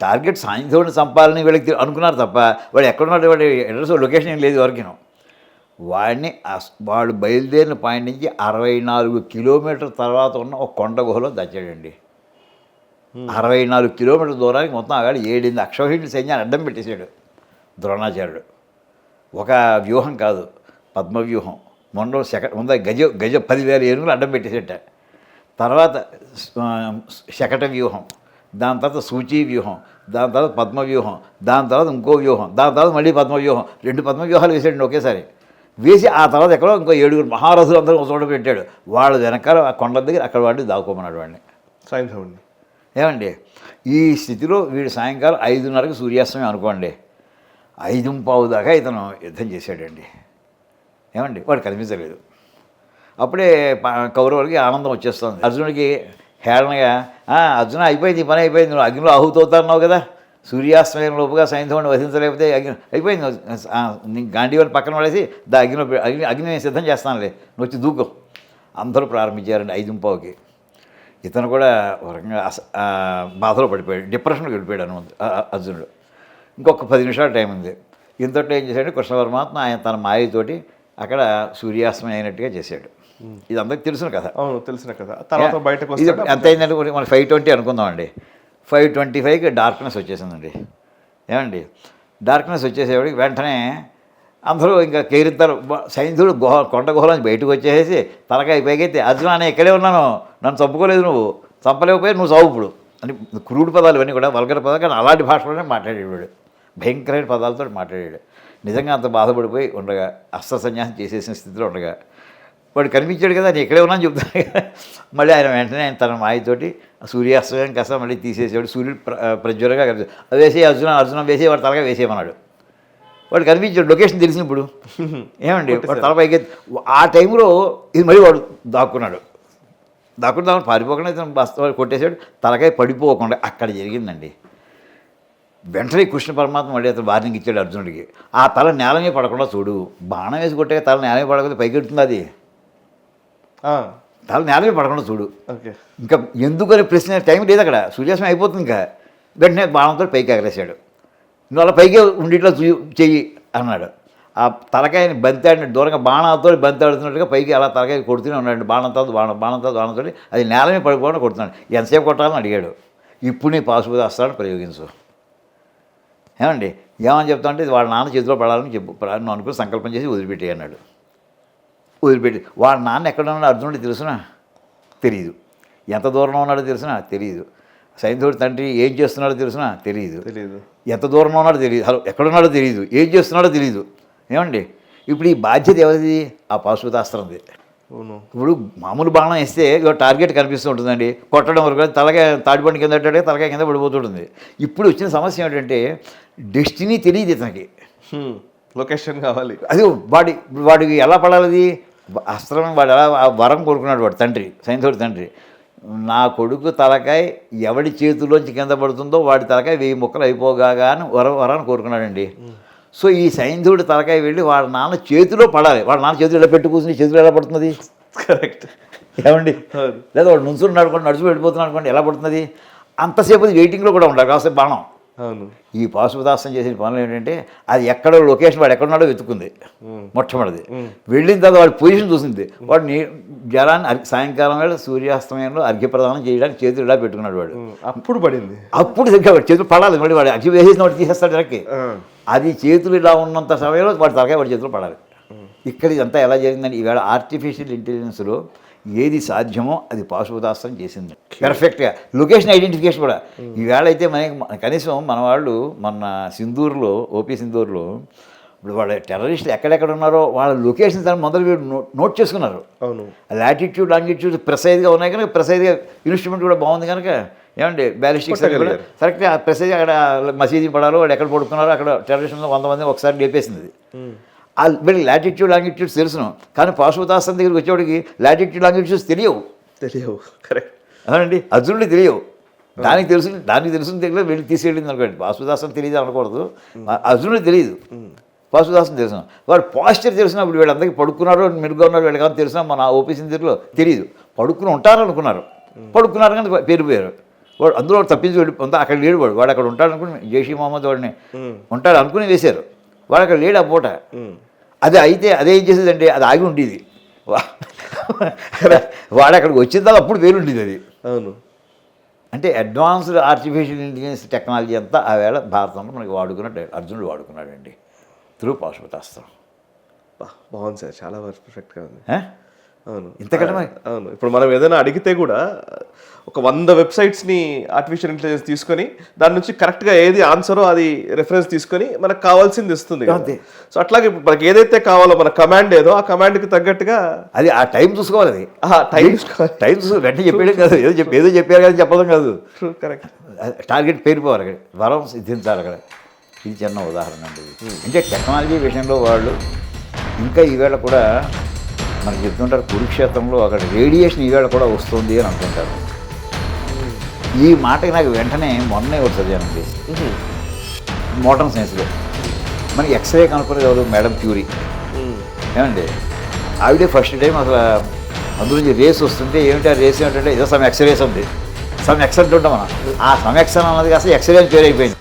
టార్గెట్ సాయంత్రం చంపాలని వీళ్ళకి అనుకున్నారు తప్ప వాడు ఎక్కడున్నాడు, వాడి అడ్రస్ లొకేషన్ ఏం లేదు ఎవరికినో. వాడు బయలుదేరిన పాయింట్ నుంచి 64 కిలోమీటర్ల తర్వాత ఉన్న ఒక కొండ గుహలో దచ్చాడండి. 64 కిలోమీటర్ల దూరానికి మొత్తం ఆగాడు 7 అక్షౌహిణి సైన్యాన్ని అడ్డం పెట్టేశాడు. ద్రోణాచార్యుడు. ఒక వ్యూహం కాదు, పద్మవ్యూహం. మొన్న ముందు గజ 10,000 ఏనుగులు అడ్డం పెట్టేసేట. తర్వాత శకట వ్యూహం, దాని తర్వాత సూచీ వ్యూహం, దాని తర్వాత పద్మవ్యూహం, దాని తర్వాత ఇంకో వ్యూహం, దాని తర్వాత మళ్ళీ పద్మవ్యూహం. 2 పద్మవ్యూహాలు వేసాడండి ఒకేసారి. వేసి ఆ తర్వాత ఎక్కడో ఇంకో 7 మహారథులు అందరూ ఒక చోట పెట్టాడు. వాళ్ళ వెనకాల ఆ కొండ దగ్గర అక్కడ వాడిని దాక్కోమన్నాడు వాడిని. సైంధవుడిని. ఏమండి, ఈ స్థితిలో వీడు సాయంకాలం 5:30కి సూర్యాస్తమయం అనుకోండి, 5:15 దాకా ఇతను యుద్ధం చేశాడండి. ఏమండి, వాడు కనిపించలేదు. అప్పుడే కౌరవులకి ఆనందం వచ్చేస్తుంది. అర్జునుడికి హేళనగా, అర్జున అయిపోయింది, ఈ పని అయిపోయింది, నువ్వు అగ్నిలో ఆహుతవుతున్నావు కదా, సూర్యాస్తమయం లోపుగా సైంధవుడిని వధించలేకపోతే అయిపోయింది, నీ గాంధీవాడిని పక్కన పడేసి అగ్ని నేను సిద్ధం చేస్తానులే, నువ్వు వచ్చి దూకం. అందరూ ప్రారంభించారండి 5:15కి. ఇతను కూడా ఒక రకంగా బాధలో పడిపోయాడు, డిప్రెషన్కి వెళ్ళిపోయాడు అర్జునుడు. ఇంకొక 10 నిమిషాల టైం ఉంది. ఇంతట్లో ఏం చేశాడు కృష్ణ పరమాత్మ, ఆయన తన మాయతోటి అక్కడ సూర్యాస్తమయం అయినట్టుగా చేశాడు. ఇది అందరికి తెలిసిన కథ. అవును, తెలిసిన కథ. తర్వాత బయటకు ఇది ఎంత అయిందంటే మనం 5:20 అనుకుందామండి. 5:25కి డార్క్నెస్ వచ్చేసిందండి. ఏమండి, డార్క్నెస్ వచ్చేసేవాడికి వెంటనే అందరూ ఇంకా కేరిస్తారు. సైంధుడు కొండ గుహలోంచి బయటకు వచ్చేసి తలకాయ పైకైతే, అర్జున నేను ఇక్కడే ఉన్నాను, నన్ను చంపుకోలేదు, నువ్వు చంపలేకపోయి నువ్వు చావు ఇప్పుడు అని క్రూడ్ పదాలు ఇవన్నీ కూడా వల్గర్ పదాలు, కానీ అలాంటి భాషలోనే మాట్లాడేవాడు, భయంకరమైన పదాలతో మాట్లాడాడు. నిజంగా అంత బాధపడిపోయి ఉండగా, అస్త్ర సన్యాసం చేసేసిన స్థితిలో ఉండగా వాడు కనిపించాడు కదా, నేను ఇక్కడే ఉన్నాను చెప్తాను కదా. మళ్ళీ ఆయన వెంటనే ఆయన తన మాయతోటి సూర్యాస్తమయం కాస్త మళ్ళీ తీసేసాడు. సూర్యుడు ప్రజ్వరంగా కనిపిస్తాడు. అది వేసే అర్జునం వేసే వాడు తలగా వేసేయమన్నాడు. వాడు కనిపించాడు, లొకేషన్ తెలిసినప్పుడు. ఏమండి, వాడు తల పైకి ఆ టైంలో ఇది మళ్ళీ వాడు దాక్కున్నాడు. దాక్కుని పారిపోకుండా ఇతను బస్తా కొట్టేశాడు. తలకాయ పడిపోకుండా అక్కడ జరిగిందండి. వెంటనే కృష్ణ పరమాత్మ మళ్ళీ అతను వార్నింగ్ ఇచ్చాడు అర్జునుడికి, ఆ తల నేల మీద పడకుండా చూడు, బాణం వేసి కొట్టే తల నేల మీద పడకుండా పైకి ఎడుతుంది, అది తల నేల మీద పడకుండా చూడు. ఇంకా ఎందుకని ప్రశ్న టైం లేదు అక్కడ, సూర్యాస్తమయం అయిపోతుంది. ఇంకా వెంటనే బాణంతో పైకి ఎగరేశాడు. నువ్వు అలా పైకే ఉండిట్లో చెయ్యి అన్నాడు. ఆ తలకాయని బంతాడిన దూరంగా బాణంతో బంతాడుతున్నట్టుగా పైకి అలా తలకాయ కొడుతూనే ఉన్నాడు. బాణంతో అది నేల మీద పడిపోవడం కొడుతున్నాడు. ఎంతసేపు కొట్టాలని అడిగాడు. ఇప్పుడు నీ పాశుపత అస్త్రాన్ని ప్రయోగించు. ఏమండి, ఏమని చెప్తా అంటే ఇది వాళ్ళ నాన్న చేతిలో పడాలని నువ్వు అనుకుని సంకల్పం చేసి వదిలిపెట్టి అన్నాడు. వదిలిపెట్టి వాళ్ళ నాన్న ఎక్కడ ఉన్నాడో అర్జునుడికి తెలుసునా? తెలియదు. ఎంత దూరంలో ఉన్నాడో తెలుసునా? తెలియదు. సైంధవుడి తండ్రి ఏం చేస్తున్నాడో తెలుసునా? తెలియదు. ఎంత దూరంలో ఉన్నాడో తెలియదు. ఎక్కడున్నాడో తెలియదు. ఏం చేస్తున్నాడో తెలియదు. ఏమండి, ఇప్పుడు ఈ బాధ్యత ఎవరిది? ఆ పాశుపతాస్త్రంది. ఇప్పుడు మామూలు బాణం వేస్తే టార్గెట్ కనిపిస్తూ ఉంటుందండి, కొట్టడం వరకు తలకాయ తాడిపండు కింద పెట్టాడే తలకాయ కింద పడిపోతుంటుంది. ఇప్పుడు వచ్చిన సమస్య ఏమిటంటే డెస్టినీ తెలియదు ఇతనికి, లొకేషన్ కావాలి. అది వాడికి ఎలా పడాలి అస్త్రం? వాడు ఎలా వరం కోరుకున్నాడు వాడు తండ్రి, సైంధవుడి తండ్రి, నా కొడుకు తలకాయ ఎవడి చేతిలోంచి కింద పడుతుందో వాడి తలకాయ 1000 ముక్కలు అయిపోగా అని వరాన్ని కోరుకున్నాడండి. సో ఈ సైంధవుడి తలకాయ వెళ్ళి వాళ్ళ నాన్న చేతిలో పడాలి. వాళ్ళ నాన్న చేతులు ఎలా పెట్టు కూర్చుని చేతులు ఎలా పడుతుంది? కరెక్ట్. ఏమండి, లేదా వాడు నుంచుని నడుకోండి, నడుచు వెళ్ళిపోతున్నాడు అనుకోండి, ఎలా పడుతుంది? అంతసేపు అది వెయిటింగ్లో కూడా ఉండాలి కాసేపు బాణం. అవును. ఈ పాశుపతాస్త్రం చేసిన పనులు ఏంటంటే అది ఎక్కడో లొకేషన్ వాడు ఎక్కడున్నాడో వెతుక్కుంది. మొట్టమొదటిది వెళ్ళిన తర్వాత వాడి పొజిషన్ చూసింది. వాడు జలాన్ని సాయంకాలం వేళ సూర్యాస్తమయంలో అర్ఘ్యప్రదానం చేయడానికి చేతులు ఇలా పెట్టుకున్నాడు వాడు. అప్పుడు పడింది. అప్పుడు చేతులు పడాలి. మళ్ళీ వాడు అగ్గి వేసేసిన వాడు తీసేస్తాడు వెనక్కి. అది చేతులు ఇలా ఉన్నంత సమయంలో వాడి తలకాయ వాడి చేతులు పడాలి. ఇక్కడ ఇదంతా ఎలా జరిగిందని ఈవేళ ఆర్టిఫిషియల్ ఇంటెలిజెన్స్లో ఏది సాధ్యమో అది పాశుపతాస్త్రం చేసింది పెర్ఫెక్ట్గా. లొకేషన్ ఐడెంటిఫికేషన్ కూడా ఈవేళ అయితే మనకి కనీసం మన వాళ్ళు మన సింధూర్లో, ఓపీ సింధూర్లో ఇప్పుడు వాళ్ళ టెర్రరిస్టులు ఎక్కడెక్కడ ఉన్నారో వాళ్ళ లొకేషన్స్ అని మొదలు నోట్ చేసుకున్నారు. అవును. లాటిట్యూడ్ లాంగిట్యూడ్ ప్రెసైజ్గా ఉన్నాయి కనుక, ప్రెసైజ్గా ఇన్స్ట్రుమెంట్ కూడా బాగుంది కనుక ఏమంటే బ్యాలిస్టిక్స్ కూడా కరెక్ట్గా ప్రెసైజ్ అక్కడ మసీదు పడాలో వాడు ఎక్కడ పడుకున్నారో అక్కడ టెర్రరిస్టులు 100 మంది ఒకసారి లేపేసింది. వీళ్ళకి లాటిట్యూడ్ లాంగిట్యూడ్స్ తెలుసును, కానీ పాశుపతాస్త్రం దగ్గరికి వచ్చేవాడికి లాటిట్యూడ్ లాంగిట్యూడ్స్ తెలియవు. కరెక్ట్. అవునండి, అర్జునుడికి తెలియవు. దానికి తెలుసు తెలియదు, వెళ్ళి తీసుకెళ్ళింది అనుకోండి. పాశుపతాస్త్రం తెలియదు అనకూడదు. అర్జునుడికి తెలియదు, పాశుపతాస్త్రం తెలుసు. వాడు పాస్చర్ తెలిసినప్పుడు వీళ్ళందరికీ పడుకున్నారో మెరుగ్గా ఉన్నారో వీళ్ళకి కానీ తెలిసినా మన ఓపీ సింధూర్లో తెలియదు. పడుకుని ఉంటారు అనుకున్నారు, పడుకున్నారు కానీ పేరుపోయారు. వాడు అందులో తప్పించి వెళ్ళిపోతా అక్కడ లేడు. వాడు అక్కడ ఉంటాడు అనుకుని జైషీ మహమ్మద్ వాడిని ఉంటాడు అనుకుని వేశారు. వాడు అక్కడ లేడు ఆ పూట. అది అయితే అదేం చేసేదంటే అది ఆగి ఉండేది. వాడు అక్కడికి వచ్చిన తర్వాత అప్పుడు వేరుండేది అది. అవును. అంటే అడ్వాన్స్డ్ ఆర్టిఫిషియల్ ఇంటెలిజెన్స్ టెక్నాలజీ అంతా ఆ వేళ భారతంలో మనకి వాడుకున్నట్టు అర్జునుడు వాడుకున్నాడండి త్రూ పాశుపతాస్త్రం. బాగుంది సార్, చాలా పర్ఫెక్ట్గా ఉంది. ఆ? అవును, ఇంతకంటే మరి అవును. ఇప్పుడు మనం ఏదైనా అడిగితే కూడా ఒక 100 వెబ్సైట్స్ని ఆర్టిఫిషియల్ ఇంటెలిజెన్స్ తీసుకొని దాని నుంచి కరెక్ట్గా ఏది ఆన్సరో అది రెఫరెన్స్ తీసుకొని మనకు కావాల్సింది ఇస్తుంది కదా. అంతే. సో అట్లాగే ఇప్పుడు మనకి ఏదైతే కావాలో మన కమాండ్ ఏదో ఆ కమాండ్కి తగ్గట్టుగా అది ఆ టైం చూసుకోవాలి, అది టైం టైం చూసుకో వెంటనే చెప్పేయడం కాదు, ఏదో చెప్పారు కానీ చెప్పడం కాదు. కరెక్ట్. టార్గెట్ పేరుపోవాలి అక్కడ, వరం సిద్ధించాలి అక్కడ. ఇది చిన్న ఉదాహరణ అండి. అంటే టెక్నాలజీ విషయంలో వాళ్ళు ఇంకా ఈవేళ కూడా మనకు చెప్తుంటారు, కురుక్షేత్రంలో అక్కడ రేడియేషన్ ఈవేళ కూడా వస్తుంది అని అంటుంటారు. ఈ మాటకి నాకు వెంటనే మొన్నే ఒకటి చదివానండి మోడర్న్ సైన్స్లో. మనకి ఎక్స్రే కనుక్కునేది ఎవరు? Madam Curie. ఏమండి, ఆవిడే ఫస్ట్ టైం అసలు అందులో రేస్ వస్తుంటే ఏమిటి ఆ రేస్ ఏమిటంటే ఏదో సమ్ ఎక్స్రేస్ ఉంది, సమ్ ఎక్స్ అంటుంటాం మనం. ఆ సమ్ ఎక్స్ అన్నది కాస్త ఎక్స్రే అని పేరు అయిపోయింది.